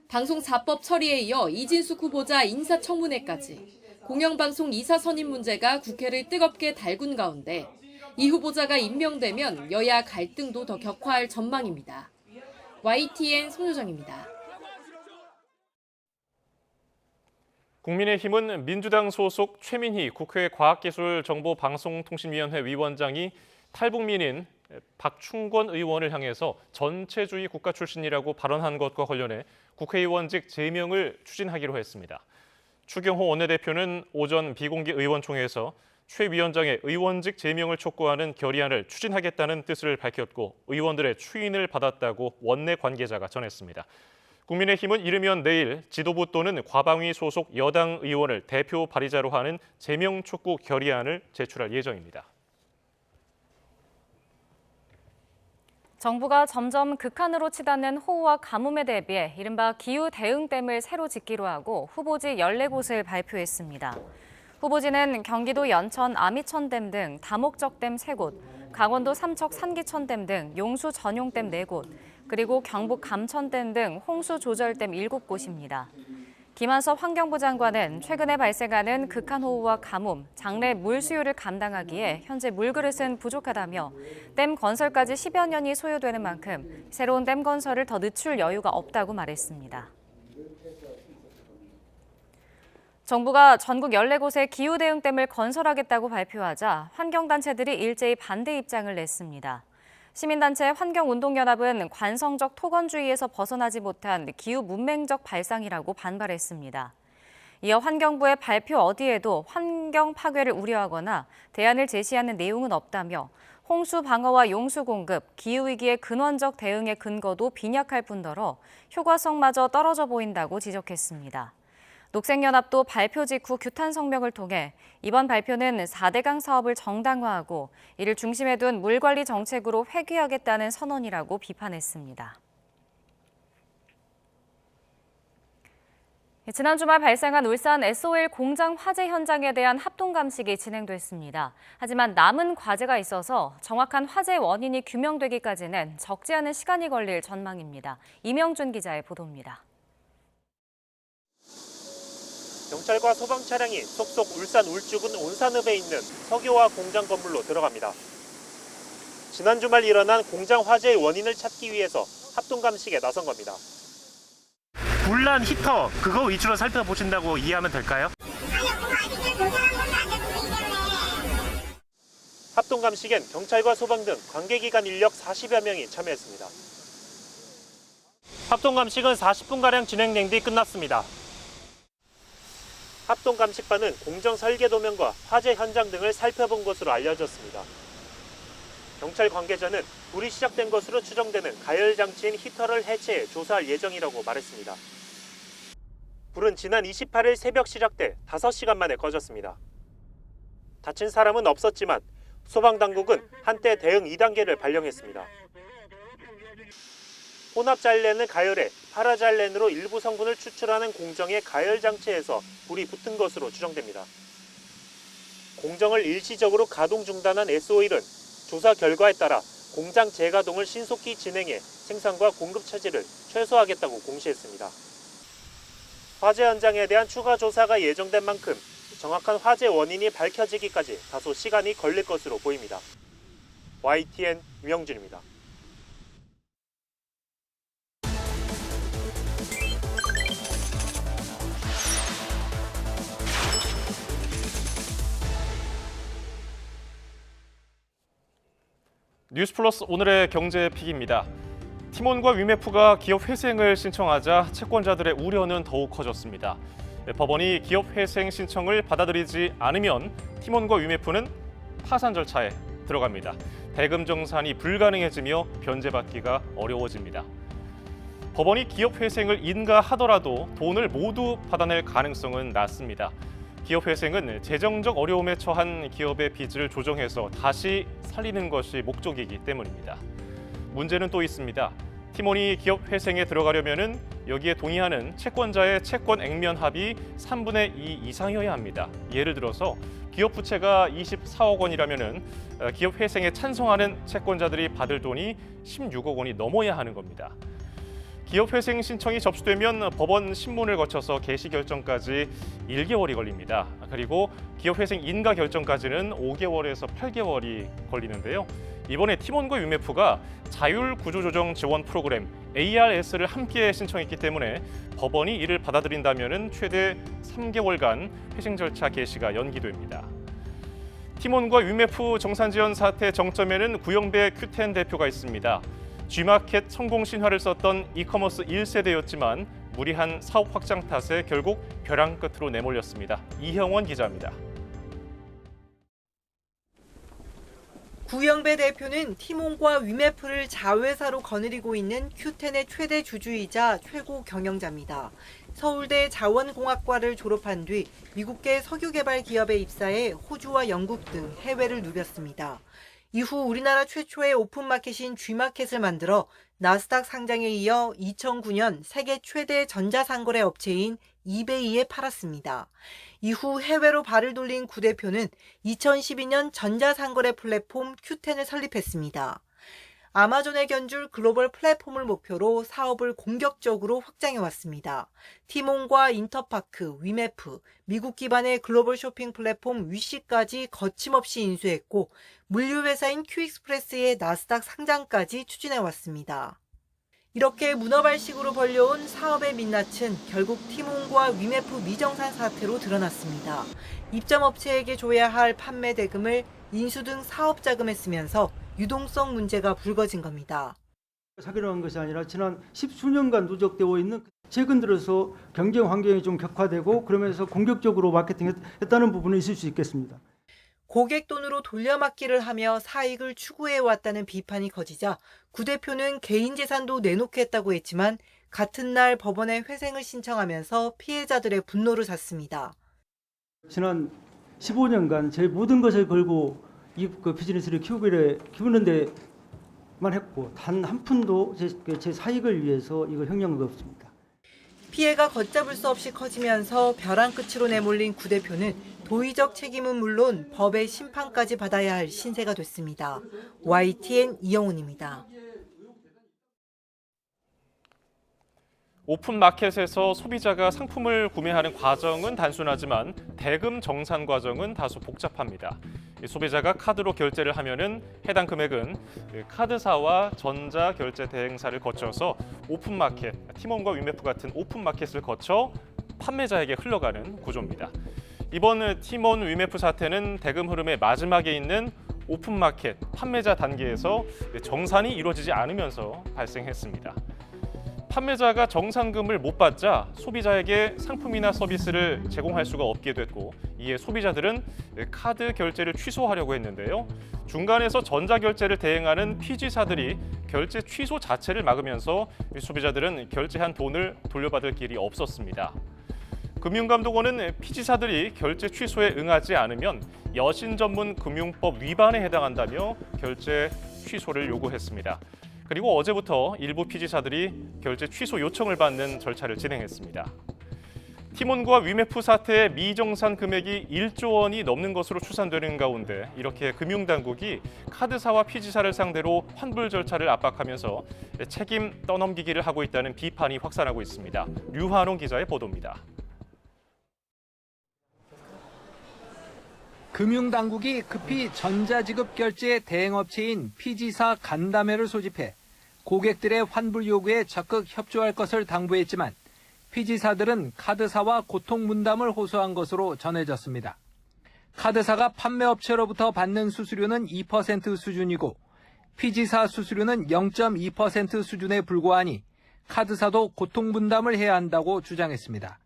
방송 4법 처리에 이어 이진숙 후보자 인사청문회까지 공영방송 이사 선임 문제가 국회를 뜨겁게 달군 가운데 이 후보자가 임명되면 여야 갈등도 더 격화할 전망입니다. YTN 손효정입니다. 국민의힘은 민주당 소속 최민희 국회 과학기술정보방송통신위원회 위원장이 탈북민인 박충권 의원을 향해서 전체주의 국가 출신이라고 발언한 것과 관련해 국회의원직 제명을 추진하기로 했습니다. 추경호 원내대표는 오전 비공개 의원총회에서 최 위원장의 의원직 제명을 촉구하는 결의안을 추진하겠다는 뜻을 밝혔고 의원들의 추인을 받았다고 원내 관계자가 전했습니다. 국민의힘은 이르면 내일 지도부 또는 과방위 소속 여당 의원을 대표 발의자로 하는 제명 촉구 결의안을 제출할 예정입니다. 정부가 점점 극한으로 치닫는 호우와 가뭄에 대비해 이른바 기후 대응댐을 새로 짓기로 하고 후보지 14곳을 발표했습니다. 후보지는 경기도 연천 아미천댐 등 다목적댐 3곳, 강원도 삼척 산기천댐 등 용수 전용댐 4곳, 그리고 경북 감천댐 등 홍수 조절댐 7곳입니다. 김한섭 환경부 장관은 최근에 발생하는 극한호우와 가뭄, 장래 물 수요를 감당하기에 현재 물그릇은 부족하다며 댐 건설까지 10여 년이 소요되는 만큼 새로운 댐 건설을 더 늦출 여유가 없다고 말했습니다. 정부가 전국 14곳의 기후대응댐을 건설하겠다고 발표하자 환경단체들이 일제히 반대 입장을 냈습니다. 시민단체 환경운동연합은 관성적 토건주의에서 벗어나지 못한 기후 문맹적 발상이라고 반발했습니다. 이어 환경부의 발표 어디에도 환경 파괴를 우려하거나 대안을 제시하는 내용은 없다며 홍수 방어와 용수 공급, 기후위기의 근원적 대응의 근거도 빈약할 뿐더러 효과성마저 떨어져 보인다고 지적했습니다. 녹색연합도 발표 직후 규탄 성명을 통해 이번 발표는 4대강 사업을 정당화하고 이를 중심에 둔 물관리 정책으로 회귀하겠다는 선언이라고 비판했습니다. 지난 주말 발생한 울산 SOL 공장 화재 현장에 대한 합동 감식이 진행됐습니다. 하지만 남은 과제가 있어서 정확한 화재 원인이 규명되기까지는 적지 않은 시간이 걸릴 전망입니다. 이명준 기자의 보도입니다. 경찰과 소방 차량이 속속 울산 울주군 온산읍에 있는 석유화 공장 건물로 들어갑니다. 지난 주말 일어난 공장 화재의 원인을 찾기 위해서 합동 감식에 나선 겁니다. 불난 히터 그거 위주로 살펴보신다고 이해하면 될까요? 합동 감식엔 경찰과 소방 등 관계기관 인력 40여 명이 참여했습니다. 합동 감식은 40분가량 진행된 뒤 끝났습니다. 합동 감식반은 공정 설계 도면과 화재 현장 등을 살펴본 것으로 알려졌습니다. 경찰 관계자는 불이 시작된 것으로 추정되는 가열 장치인 히터를 해체해 조사할 예정이라고 말했습니다. 불은 지난 28일 새벽 시작돼 5시간 만에 꺼졌습니다. 다친 사람은 없었지만 소방당국은 한때 대응 2단계를 발령했습니다. 혼합잘렌을 가열해 파라잘렌으로 일부 성분을 추출하는 공정의 가열 장치에서 불이 붙은 것으로 추정됩니다. 공정을 일시적으로 가동 중단한 SO일은 조사 결과에 따라 공장 재가동을 신속히 진행해 생산과 공급 차질을 최소화하겠다고 공시했습니다. 화재 현장에 대한 추가 조사가 예정된 만큼 정확한 화재 원인이 밝혀지기까지 다소 시간이 걸릴 것으로 보입니다. YTN 유명준입니다. 뉴스플러스 오늘의 경제 픽입니다. 티몬과 위메프가 기업 회생을 신청하자 채권자들의 우려는 더욱 커졌습니다. 법원이 기업 회생 신청을 받아들이지 않으면 티몬과 위메프는 파산 절차에 들어갑니다. 대금 정산이 불가능해지며 변제받기가 어려워집니다. 법원이 기업 회생을 인가하더라도 돈을 모두 받아낼 가능성은 낮습니다. 기업 회생은 재정적 어려움에 처한 기업의 빚을 조정해서 다시 살리는 것이 목적이기 때문입니다. 문제는 또 있습니다. 티몬이 기업 회생에 들어가려면은 여기에 동의하는 채권자의 채권 액면 합이 3분의 2 이상이어야 합니다. 예를 들어서 기업 부채가 24억 원이라면은 기업 회생에 찬성하는 채권자들이 받을 돈이 16억 원이 넘어야 하는 겁니다. 기업 회생 신청이 접수되면 법원 심문을 거쳐서 개시 결정까지 1개월이 걸립니다. 그리고 기업 회생 인가 결정까지는 5개월에서 8개월이 걸리는데요. 이번에 티몬과 위메프가 자율 구조조정 지원 프로그램 ARS를 함께 신청했기 때문에 법원이 이를 받아들인다면 최대 3개월간 회생 절차 개시가 연기됩니다. 티몬과 위메프 정산지원 사태 정점에는 구영배 큐텐 대표가 있습니다. G마켓 성공 신화를 썼던 이커머스 1세대였지만 무리한 사업 확장 탓에 결국 벼랑 끝으로 내몰렸습니다. 이형원 기자입니다. 구영배 대표는 티몬과 위메프를 자회사로 거느리고 있는 큐텐의 최대 주주이자 최고 경영자입니다. 서울대 자원공학과를 졸업한 뒤 미국계 석유개발 기업에 입사해 호주와 영국 등 해외를 누볐습니다. 이후 우리나라 최초의 오픈마켓인 G마켓을 만들어 나스닥 상장에 이어 2009년 세계 최대 전자상거래 업체인 이베이에 팔았습니다. 이후 해외로 발을 돌린 구 대표는 2012년 전자상거래 플랫폼 큐텐을 설립했습니다. 아마존의 견줄 글로벌 플랫폼을 목표로 사업을 공격적으로 확장해왔습니다. 티몬과 인터파크, 위메프, 미국 기반의 글로벌 쇼핑 플랫폼 위시까지 거침없이 인수했고 물류회사인 큐익스프레스의 나스닥 상장까지 추진해왔습니다. 이렇게 문어발식으로 벌려온 사업의 민낯은 결국 티몬과 위메프 미정산 사태로 드러났습니다. 입점업체에게 줘야 할 판매 대금을 인수 등 사업 자금에 쓰면서 유동성 문제가 불거진 겁니다. 사기로 한 것이 아니라 지난 10수년간 누적되어 있는 최근 들어서 경쟁 환경이 좀 격화되고 그러면서 공격적으로 마케팅했다는 부분은 있을 수 있겠습니다. 고객 돈으로 돌려막기를 하며 사익을 추구해왔다는 비판이 커지자 구 대표는 개인 재산도 내놓게 했다고 했지만 같은 날 법원에 회생을 신청하면서 피해자들의 분노를 샀습니다. 지난 15년간 제 모든 것을 걸고 이 비즈니스를 키우는 데만 했고 단 한 푼도 제 사익을 위해서 이거 횡령한 거 없습니다. 피해가 걷잡을 수 없이 커지면서 벼랑 끝으로 내몰린 구 대표는 도의적 책임은 물론 법의 심판까지 받아야 할 신세가 됐습니다. YTN 이영훈입니다. 오픈마켓에서 소비자가 상품을 구매하는 과정은 단순하지만 대금 정산 과정은 다소 복잡합니다. 소비자가 카드로 결제를 하면은 해당 금액은 카드사와 전자결제 대행사를 거쳐서 오픈마켓, 티몬과 위메프 같은 오픈마켓을 거쳐 판매자에게 흘러가는 구조입니다. 이번 티몬 위메프 사태는 대금 흐름의 마지막에 있는 오픈마켓 판매자 단계에서 정산이 이루어지지 않으면서 발생했습니다. 판매자가 정산금을 못 받자 소비자에게 상품이나 서비스를 제공할 수가 없게 됐고 이에 소비자들은 카드 결제를 취소하려고 했는데요. 중간에서 전자결제를 대행하는 피지사들이 결제 취소 자체를 막으면서 소비자들은 결제한 돈을 돌려받을 길이 없었습니다. 금융감독원은 피지사들이 결제 취소에 응하지 않으면 여신전문금융법 위반에 해당한다며 결제 취소를 요구했습니다. 그리고 어제부터 일부 피지사들이 결제 취소 요청을 받는 절차를 진행했습니다. 티몬과 위메프 사태의 미정산 금액이 1조 원이 넘는 것으로 추산되는 가운데 이렇게 금융당국이 카드사와 피지사를 상대로 환불 절차를 압박하면서 책임 떠넘기기를 하고 있다는 비판이 확산하고 있습니다. 류환홍 기자의 보도입니다. 금융당국이 급히 전자지급 결제 대행업체인 피지사 간담회를 소집해 고객들의 환불 요구에 적극 협조할 것을 당부했지만 피지사들은 카드사와 고통 분담을 호소한 것으로 전해졌습니다. 카드사가 판매업체로부터 받는 수수료는 2% 수준이고 피지사 수수료는 0.2% 수준에 불과하니 카드사도 고통분담을 해야 한다고 주장했습니다.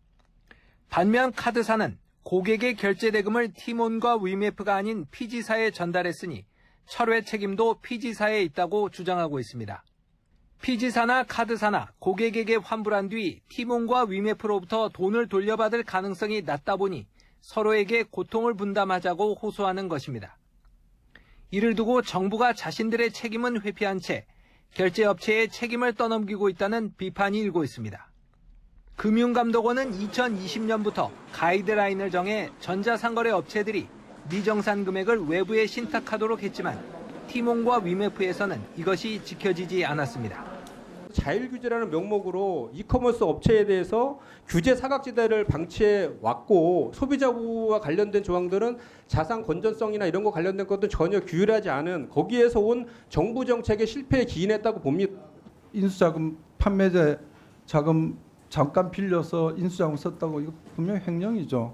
반면 카드사는 고객의 결제 대금을 티몬과 위메프가 아닌 피지사에 전달했으니 철회 책임도 피지사에 있다고 주장하고 있습니다. 피지사나 카드사나 고객에게 환불한 뒤 티몬과 위메프로부터 돈을 돌려받을 가능성이 낮다 보니 서로에게 고통을 분담하자고 호소하는 것입니다. 이를 두고 정부가 자신들의 책임은 회피한 채 결제업체에 책임을 떠넘기고 있다는 비판이 일고 있습니다. 금융감독원은 2020년부터 가이드라인을 정해 전자상거래 업체들이 미정산 금액을 외부에 신탁하도록 했지만 티몬과 위메프에서는 이것이 지켜지지 않았습니다. 자율규제라는 명목으로 이커머스 업체에 대해서 규제 사각지대를 방치해 왔고 소비자 보호와 관련된 조항들은 자산 건전성이나 이런 거 관련된 것도 전혀 규율하지 않은 거기에서 온 정부 정책의 실패에 기인했다고 봅니다. 인수자금 판매자 자금 잠깐 빌려서 인수자금 썼다고 이거 분명히 횡령이죠.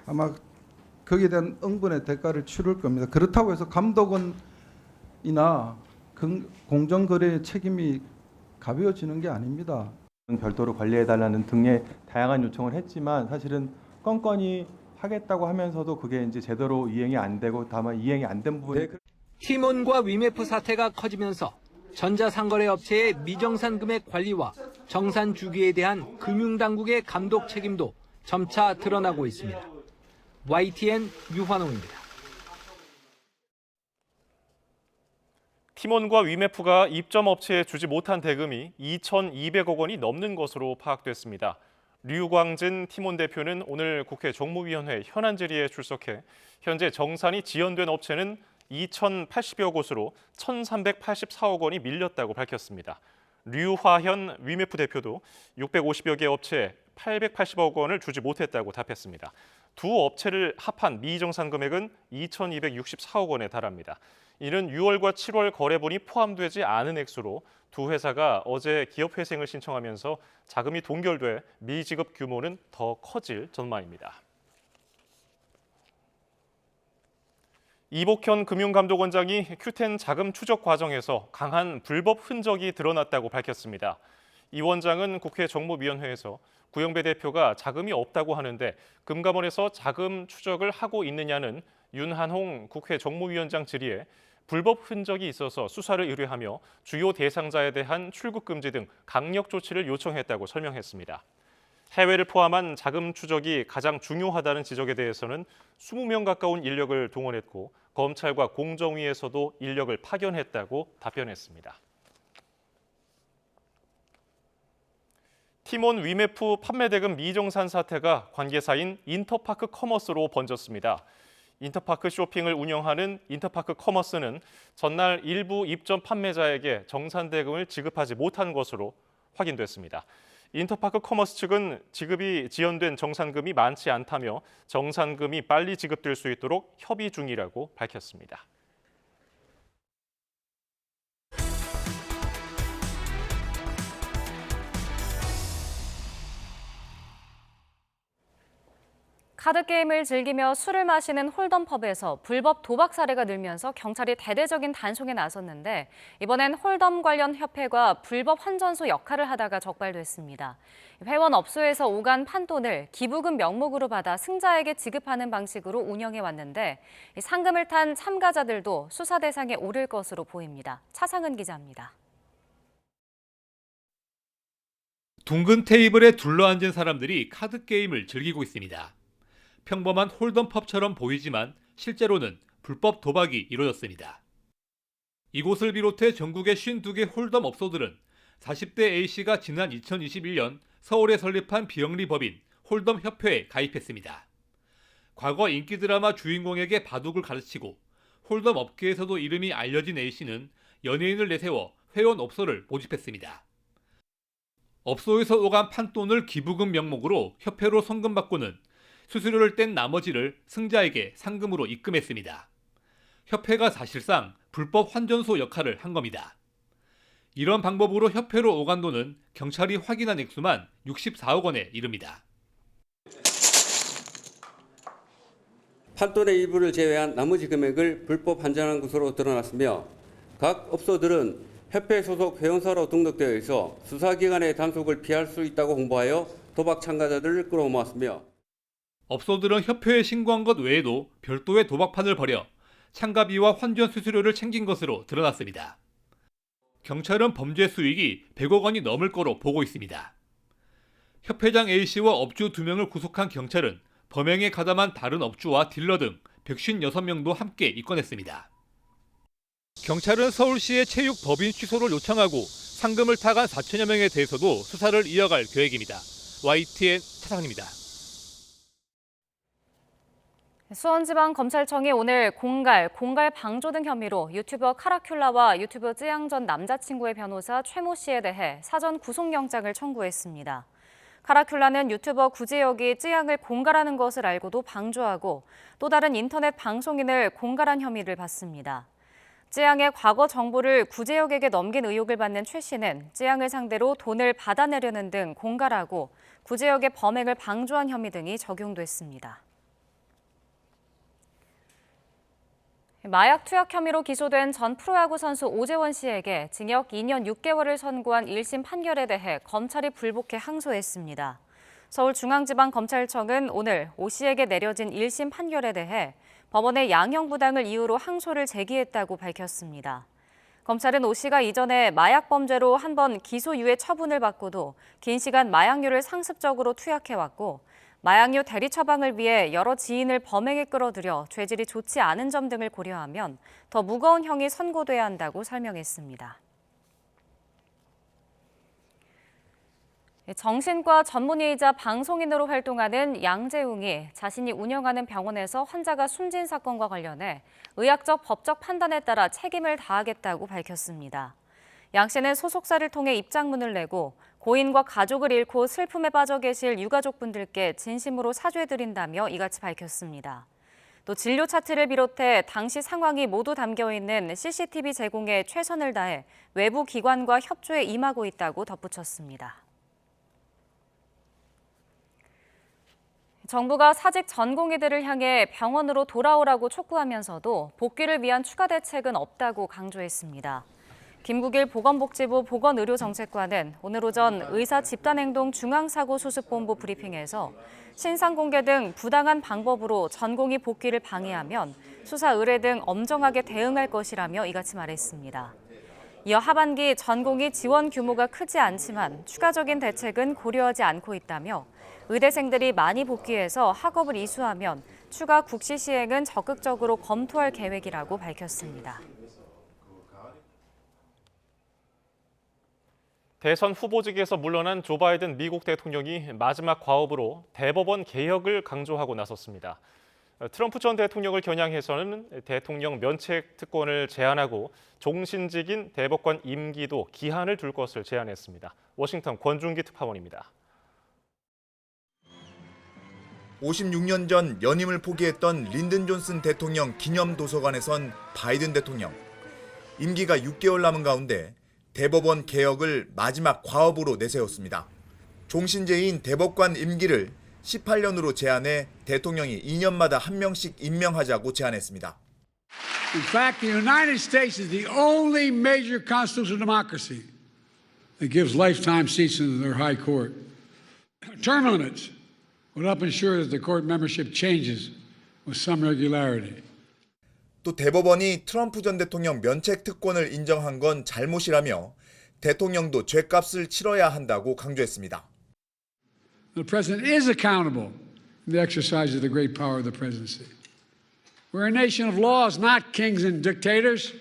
아마 거기에 대한 응분의 대가를 치를 겁니다. 그렇다고 해서 감독원이나 공정거래의 책임이 가벼워지는 게 아닙니다. 별도로 관리해달라는 등의 다양한 요청을 했지만 사실은 건건이 하겠다고 하면서도 그게 이제 제대로 이행이 안 되고 다만 이행이 안 된 부분이 티몬과 위메프 사태가 커지면서 전자상거래 업체의 미정산 금액 관리와 정산 주기에 대한 금융당국의 감독 책임도 점차 드러나고 있습니다. YTN 유환홍입니다. 티몬과 위메프가 입점업체에 주지 못한 대금이 2,200억 원이 넘는 것으로 파악됐습니다. 류광진 티몬 대표는 오늘 국회 정무위원회 현안 질의에 출석해 현재 정산이 지연된 업체는 2,080여 곳으로 1,384억 원이 밀렸다고 밝혔습니다. 류화현 위메프 대표도 650여 개 업체에 880억 원을 주지 못했다고 답했습니다. 두 업체를 합한 미정산 금액은 2,264억 원에 달합니다. 이는 6월과 7월 거래분이 포함되지 않은 액수로 두 회사가 어제 기업회생을 신청하면서 자금이 동결돼 미지급 규모는 더 커질 전망입니다. 이복현 금융감독원장이 큐텐 자금 추적 과정에서 강한 불법 흔적이 드러났다고 밝혔습니다. 이 원장은 국회 정무위원회에서 구영배 대표가 자금이 없다고 하는데 금감원에서 자금 추적을 하고 있느냐는 윤한홍 국회 정무위원장 질의에 불법 흔적이 있어서 수사를 의뢰하며 주요 대상자에 대한 출국 금지 등 강력 조치를 요청했다고 설명했습니다. 해외를 포함한 자금 추적이 가장 중요하다는 지적에 대해서는 20명 가까운 인력을 동원했고 검찰과 공정위에서도 인력을 파견했다고 답변했습니다. 티몬 위메프 판매 대금 미정산 사태가 관계사인 인터파크 커머스로 번졌습니다. 인터파크 쇼핑을 운영하는 인터파크 커머스는 전날 일부 입점 판매자에게 정산 대금을 지급하지 못한 것으로 확인됐습니다. 인터파크 커머스 측은 지급이 지연된 정산금이 많지 않다며 정산금이 빨리 지급될 수 있도록 협의 중이라고 밝혔습니다. 카드게임을 즐기며 술을 마시는 홀덤펍에서 불법 도박 사례가 늘면서 경찰이 대대적인 단속에 나섰는데 이번엔 홀덤 관련 협회가 불법 환전소 역할을 하다가 적발됐습니다. 회원 업소에서 오간 판돈을 기부금 명목으로 받아 승자에게 지급하는 방식으로 운영해왔는데 상금을 탄 참가자들도 수사 대상에 오를 것으로 보입니다. 차상은 기자입니다. 둥근 테이블에 둘러앉은 사람들이 카드게임을 즐기고 있습니다. 평범한 홀덤펍처럼 보이지만 실제로는 불법 도박이 이루어졌습니다. 이곳을 비롯해 전국의 52개 홀덤 업소들은 40대 A씨가 지난 2021년 서울에 설립한 비영리 법인 홀덤협회에 가입했습니다. 과거 인기 드라마 주인공에게 바둑을 가르치고 홀덤 업계에서도 이름이 알려진 A씨는 연예인을 내세워 회원 업소를 모집했습니다. 업소에서 오간 판돈을 기부금 명목으로 협회로 송금받고는 수수료를 뗀 나머지를 승자에게 상금으로 입금했습니다. 협회가 사실상 불법 환전소 역할을 한 겁니다. 이런 방법으로 협회로 오간 돈은 경찰이 확인한 액수만 64억 원에 이릅니다. 판돈의 일부를 제외한 나머지 금액을 불법 환전한 것으로 드러났으며 각 업소들은 협회 소속 회원사로 등록되어 있어 수사기관의 단속을 피할 수 있다고 홍보하여 도박 참가자들을 끌어모았으며 업소들은 협회에 신고한 것 외에도 별도의 도박판을 벌여 참가비와 환전 수수료를 챙긴 것으로 드러났습니다. 경찰은 범죄 수익이 100억 원이 넘을 거로 보고 있습니다. 협회장 A씨와 업주 2명을 구속한 경찰은 범행에 가담한 다른 업주와 딜러 등 156명도 함께 입건했습니다. 경찰은 서울시의 체육 법인 취소를 요청하고 상금을 타간 4천여 명에 대해서도 수사를 이어갈 계획입니다. YTN 차상입니다. 수원지방검찰청이 오늘 공갈 방조 등 혐의로 유튜버 카라큘라와 유튜버 쯔양 전 남자친구의 변호사 최모 씨에 대해 사전 구속영장을 청구했습니다. 카라큘라는 유튜버 구제혁이 쯔양을 공갈하는 것을 알고도 방조하고 또 다른 인터넷 방송인을 공갈한 혐의를 받습니다. 쯔양의 과거 정보를 구제혁에게 넘긴 의혹을 받는 최 씨는 쯔양을 상대로 돈을 받아내려는 등 공갈하고 구제혁의 범행을 방조한 혐의 등이 적용됐습니다. 마약 투약 혐의로 기소된 전 프로야구 선수 오재원 씨에게 징역 2년 6개월을 선고한 1심 판결에 대해 검찰이 불복해 항소했습니다. 서울중앙지방검찰청은 오늘 오 씨에게 내려진 1심 판결에 대해 법원의 양형부당을 이유로 항소를 제기했다고 밝혔습니다. 검찰은 오 씨가 이전에 마약 범죄로 한 번 기소유예 처분을 받고도 긴 시간 마약류를 상습적으로 투약해왔고 마약류 대리 처방을 위해 여러 지인을 범행에 끌어들여 죄질이 좋지 않은 점 등을 고려하면 더 무거운 형이 선고돼야 한다고 설명했습니다. 정신과 전문의이자 방송인으로 활동하는 양재웅이 자신이 운영하는 병원에서 환자가 숨진 사건과 관련해 의학적 법적 판단에 따라 책임을 다하겠다고 밝혔습니다. 양 씨는 소속사를 통해 입장문을 내고 고인과 가족을 잃고 슬픔에 빠져 계실 유가족분들께 진심으로 사죄드린다며 이같이 밝혔습니다. 또 진료 차트를 비롯해 당시 상황이 모두 담겨있는 CCTV 제공에 최선을 다해 외부 기관과 협조에 임하고 있다고 덧붙였습니다. 정부가 사직 전공의들을 향해 병원으로 돌아오라고 촉구하면서도 복귀를 위한 추가 대책은 없다고 강조했습니다. 김국일 보건복지부 보건의료정책관은 오늘 오전 의사집단행동 중앙사고수습본부 브리핑에서 신상공개 등 부당한 방법으로 전공의 복귀를 방해하면 수사 의뢰 등 엄정하게 대응할 것이라며 이같이 말했습니다. 이어 하반기 전공의 지원 규모가 크지 않지만 추가적인 대책은 고려하지 않고 있다며 의대생들이 많이 복귀해서 학업을 이수하면 추가 국시 시행은 적극적으로 검토할 계획이라고 밝혔습니다. 대선 후보직에서 물러난 조 바이든 미국 대통령이 마지막 과업으로 대법원 개혁을 강조하고 나섰습니다. 트럼프 전 대통령을 겨냥해서는 대통령 면책 특권을 제한하고 종신직인 대법관 임기도 기한을 둘 것을 제안했습니다. 워싱턴 권준기 특파원입니다. 56년 전 연임을 포기했던 린든 존슨 대통령 기념도서관에선 바이든 대통령. 임기가 6개월 남은 가운데 대법원 개혁을 마지막 과업으로 내세웠습니다. 종신제인 대법관 임기를 18년으로 제한해 대통령이 2년마다 한 명씩 임명하자고 제안했습니다. In fact, the United States is the only major constitutional democracy that gives lifetime seats in their high court. Term limits would help ensure that the court membership changes with some regularity. 또 대법원이 트럼프 전 대통령 면책 특권을 인정한 건 잘못이라며 대통령도 죗값을 치러야 한다고 강조했습니다. The president is accountable in the exercise of the great power of the presidency. We're a nation of laws, not kings and dictators.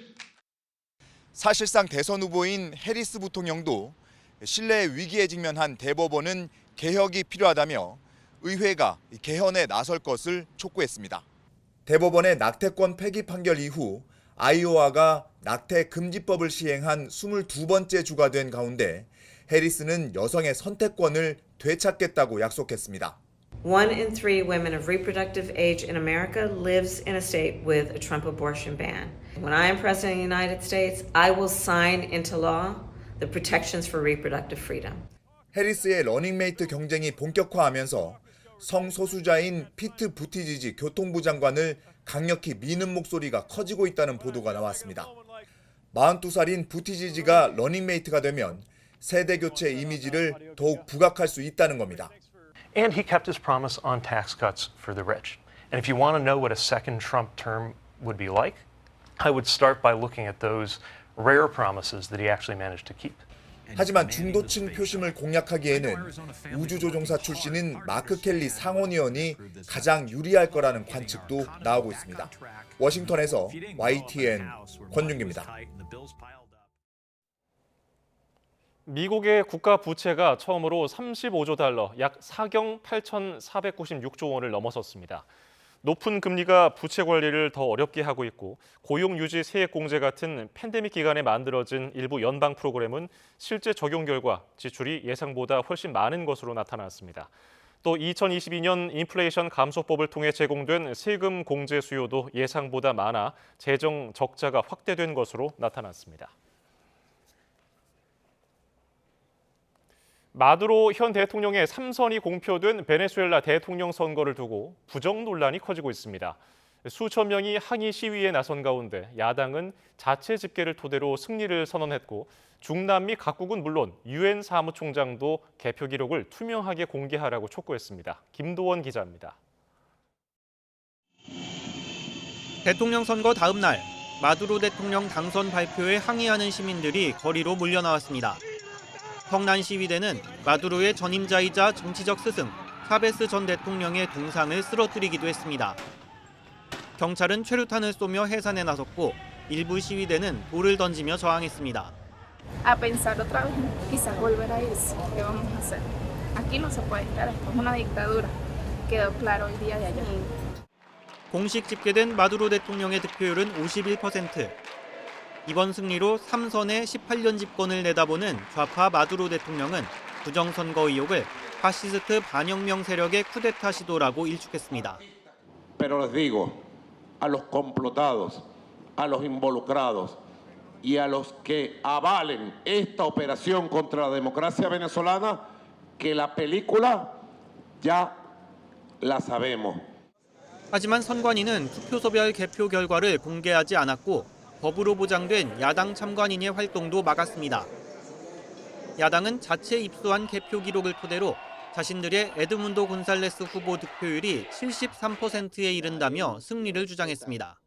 사실상 대선 후보인 해리스 부통령도 신뢰의 위기에 직면한 대법원은 개혁이 필요하다며 의회가 개헌에 나설 것을 촉구했습니다. 대법원의 낙태권 폐기 판결 이후 아이오와가 낙태 금지법을 시행한 22번째 주가 된 가운데 해리스는 여성의 선택권을 되찾겠다고 약속했습니다. 1 in 3 women of reproductive age in America lives in a state with a Trump abortion ban. When I am president of the United States, I will sign into law the protections for reproductive freedom. 해리스의 러닝메이트 경쟁이 본격화하면서 성소수자인 피트 부티지지 교통부 장관을 강력히 미는 목소리가 커지고 있다는 보도가 나왔습니다. 42살인 부티지지가 러닝메이트가 되면 세대 교체 이미지를 더욱 부각할 수 있다는 겁니다. And he kept his promise on tax cuts for the rich. And if you want to know what a second Trump term would be like, I would start by looking at those rare promises that he actually managed to keep. 하지만 중도층 표심을 공략하기에는 우주조종사 출신인 마크 켈리 상원의원이 가장 유리할 거라는 관측도 나오고 있습니다. 워싱턴에서 YTN 권윤기입니다. 미국의 국가 부채가 처음으로 35조 달러, 약 4경 8,496조 원을 넘어섰습니다. 높은 금리가 부채 관리를 더 어렵게 하고 있고 고용 유지 세액 공제 같은 팬데믹 기간에 만들어진 일부 연방 프로그램은 실제 적용 결과 지출이 예상보다 훨씬 많은 것으로 나타났습니다. 또 2022년 인플레이션 감소법을 통해 제공된 세금 공제 수요도 예상보다 많아 재정 적자가 확대된 것으로 나타났습니다. 마두로 현 대통령의 3선이 공표된 베네수엘라 대통령 선거를 두고 부정 논란이 커지고 있습니다. 수천 명이 항의 시위에 나선 가운데 야당은 자체 집계를 토대로 승리를 선언했고 중남미 각국은 물론 유엔 사무총장도 개표 기록을 투명하게 공개하라고 촉구했습니다. 김도원 기자입니다. 대통령 선거 다음 날 마두로 대통령 당선 발표에 항의하는 시민들이 거리로 몰려 나왔습니다. 성난 시위대는 마두로의 전임자이자 정치적 스승 차베스 전 대통령의 동상을 쓰러뜨리기도 했습니다. 경찰은 최루탄을 쏘며 해산에 나섰고 일부 시위대는 돌을 던지며 저항했습니다. A pensar otra vez, quizás volver a irse. ¿Qué vamos a hacer? Aquí no se puede estar, esto es una dictadura. Quedó claro hoy día y ayer. 공식 집계된 마두로 대통령의 득표율은 51%. 이번 승리로 3선의 18년 집권을 내다보는 좌파 마두로 대통령은 부정선거 의혹을 파시스트 반혁명 세력의 쿠데타 시도라고 일축했습니다. Pero les digo a los complotados, a los involucrados y a los que avalen esta operación contra la democracia venezolana que la película ya la sabemos. 하지만 선관위는 투표소별 개표 결과를 공개하지 않았고 법으로 보장된 야당 참관인의 활동도 막았습니다. 야당은 자체 입수한 개표 기록을 토대로 자신들의 에드문도 곤살레스 후보 득표율이 73%에 이른다며 승리를 주장했습니다.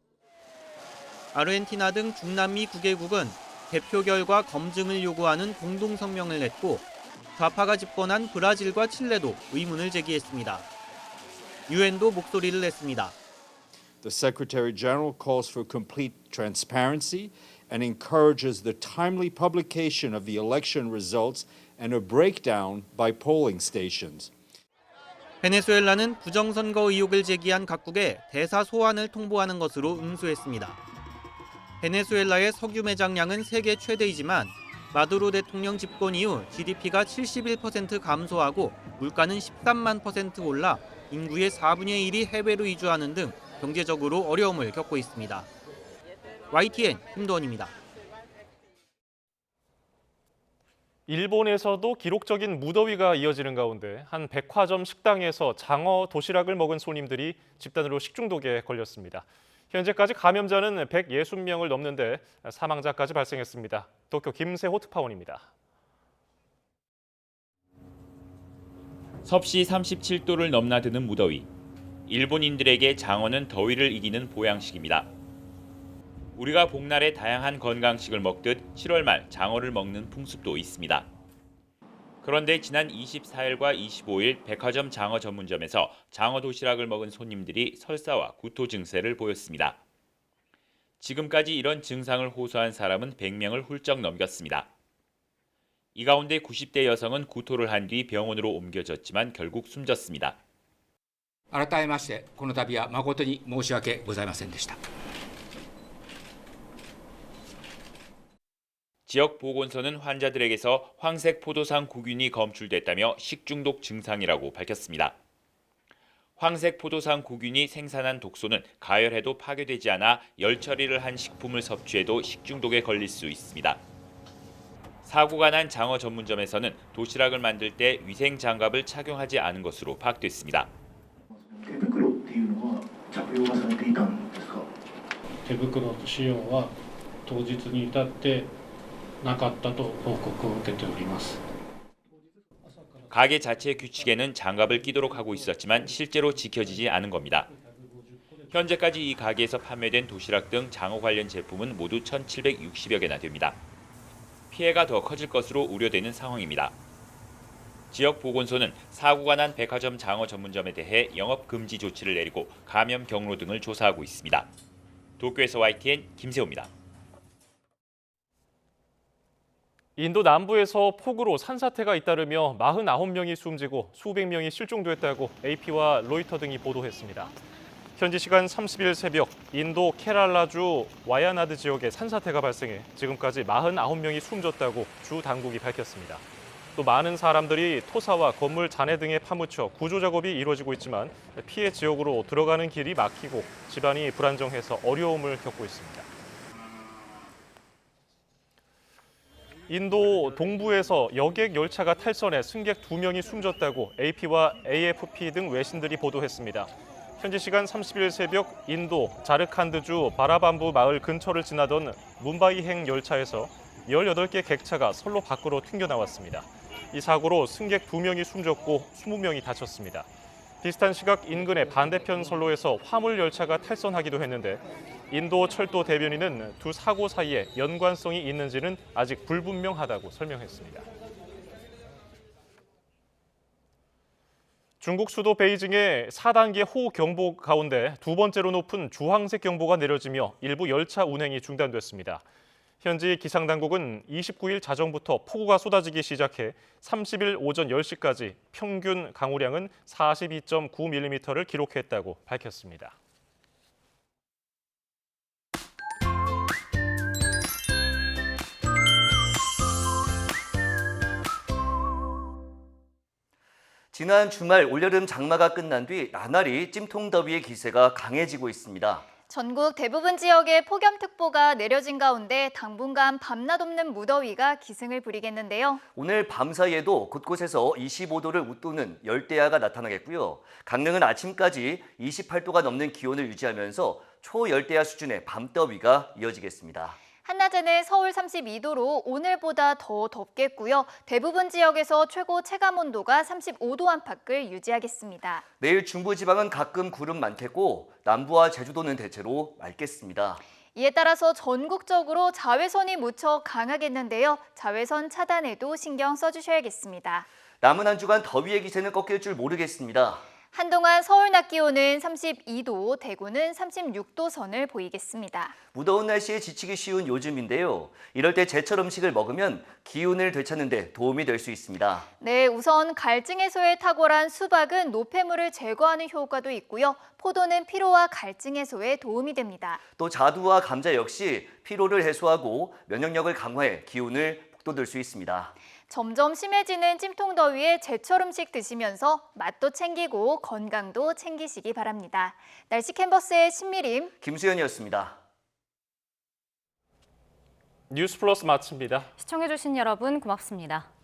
아르헨티나 등 중남미 9개국은 개표 결과 검증을 요구하는 공동 성명을 냈고 좌파가 집권한 브라질과 칠레도 의문을 제기했습니다. 유엔도 목소리를 냈습니다. The Secretary General calls for complete transparency and encourages the timely publication of the election results and a breakdown by polling stations. 베네수엘라는 부정선거 의혹을 제기한 각국에 대사 소환을 통보하는 것으로 응수했습니다. 베네수엘라의 석유 매장량은 세계 최대이지만 마두로 대통령 집권 이후 GDP가 71% 감소하고 물가는 13만 % 올라 인구의 4분의 1이 해외로 이주하는 등 경제적으로 어려움을 겪고 있습니다. YTN 김도원입니다. 일본에서도 기록적인 무더위가 이어지는 가운데 한 백화점 식당에서 장어 도시락을 먹은 손님들이 집단으로 식중독에 걸렸습니다. 현재까지 감염자는 160명을 넘는데 사망자까지 발생했습니다. 도쿄 김세호 특파원입니다. 섭씨 37도를 넘나드는 무더위. 일본인들에게 장어는 더위를 이기는 보양식입니다. 우리가 복날에 다양한 건강식을 먹듯 7월 말 장어를 먹는 풍습도 있습니다. 그런데 지난 24일과 25일 백화점 장어 전문점에서 장어 도시락을 먹은 손님들이 설사와 구토 증세를 보였습니다. 지금까지 이런 증상을 호소한 사람은 100명을 훌쩍 넘겼습니다. 이 가운데 90대 여성은 구토를 한 뒤 병원으로 옮겨졌지만 결국 숨졌습니다. 改めましてこの度は誠に申し訳ございませんでした. 지역 보건소는 환자들에게서 황색 포도상 구균이 검출됐다며 식중독 증상이라고 밝혔습니다. 황색 포도상 구균이 생산한 독소는 가열해도 파괴되지 않아 열 처리를 한 식품을 섭취해도 식중독에 걸릴 수 있습니다. 사고가 난 장어 전문점에서는 도시락을 만들 때 위생 장갑을 착용하지 않은 것으로 파악됐습니다. 手袋っていうのは着用がされていたんですか? 手袋の使用は当日に至ってなかったと報告を受けております。 가게 자체의 규칙에는 장갑을 끼도록 하고 있었지만 실제로 지켜지지 않은 겁니다. 현재까지 이 가게에서 판매된 도시락 등 장어 관련 제품은 모두 1,760여 개나 됩니다. 피해가 더 커질 것으로 우려되는 상황입니다. 지역 보건소는 사고가 난 백화점 장어 전문점에 대해 영업 금지 조치를 내리고 감염 경로 등을 조사하고 있습니다. 도쿄에서 YTN 김세호입니다. 인도 남부에서 폭우로 산사태가 잇따르며 49명이 숨지고 수백 명이 실종됐다고 AP와 로이터 등이 보도했습니다. 현지 시간 30일 새벽 인도 케랄라주 와야나드 지역에 산사태가 발생해 지금까지 49명이 숨졌다고 주 당국이 밝혔습니다. 또 많은 사람들이 토사와 건물 잔해 등에 파묻혀 구조 작업이 이루어지고 있지만 피해 지역으로 들어가는 길이 막히고 집안이 불안정해서 어려움을 겪고 있습니다. 인도 동부에서 여객 열차가 탈선해 승객 2명이 숨졌다고 AP와 AFP 등 외신들이 보도했습니다. 현지 시간 30일 새벽 인도 자르칸드주 바라밤부 마을 근처를 지나던 문바이행 열차에서 18개 객차가 선로 밖으로 튕겨나왔습니다. 이 사고로 승객 2명이 숨졌고 20명이 다쳤습니다. 비슷한 시각 인근의 반대편 선로에서 화물 열차가 탈선하기도 했는데 인도 철도 대변인은 두 사고 사이에 연관성이 있는지는 아직 불분명하다고 설명했습니다. 중국 수도 베이징의 4단계 호우경보 가운데 두 번째로 높은 주황색 경보가 내려지며 일부 열차 운행이 중단됐습니다. 현지 기상당국은 29일 자정부터 폭우가 쏟아지기 시작해 30일 오전 10시까지 평균 강우량은 42.9mm를 기록했다고 밝혔습니다. 지난 주말 올여름 장마가 끝난 뒤 나날이 찜통더위의 기세가 강해지고 있습니다. 전국 대부분 지역에 폭염특보가 내려진 가운데 당분간 밤낮 없는 무더위가 기승을 부리겠는데요. 오늘 밤 사이에도 곳곳에서 25도를 웃도는 열대야가 나타나겠고요. 강릉은 아침까지 28도가 넘는 기온을 유지하면서 초열대야 수준의 밤더위가 이어지겠습니다. 한낮에는 서울 32도로 오늘보다 더 덥겠고요. 대부분 지역에서 최고 체감온도가 35도 안팎을 유지하겠습니다. 내일 중부지방은 가끔 구름 많겠고 남부와 제주도는 대체로 맑겠습니다. 이에 따라서 전국적으로 자외선이 무척 강하겠는데요. 자외선 차단에도 신경 써주셔야겠습니다. 남은 한 주간 더위의 기세는 꺾일 줄 모르겠습니다. 한동안 서울 낮 기온은 32도, 대구는 36도 선을 보이겠습니다. 무더운 날씨에 지치기 쉬운 요즘인데요. 이럴 때 제철 음식을 먹으면 기운을 되찾는 데 도움이 될 수 있습니다. 네, 우선 갈증 해소에 탁월한 수박은 노폐물을 제거하는 효과도 있고요. 포도는 피로와 갈증 해소에 도움이 됩니다. 또 자두와 감자 역시 피로를 해소하고 면역력을 강화해 기운을 북돋을 수 있습니다. 점점 심해지는 찜통더위에 제철 음식 드시면서 맛도 챙기고 건강도 챙기시기 바랍니다. 날씨 캔버스의 신미림, 김수현이었습니다. 뉴스 플러스 마칩니다. 시청해주신 여러분 고맙습니다.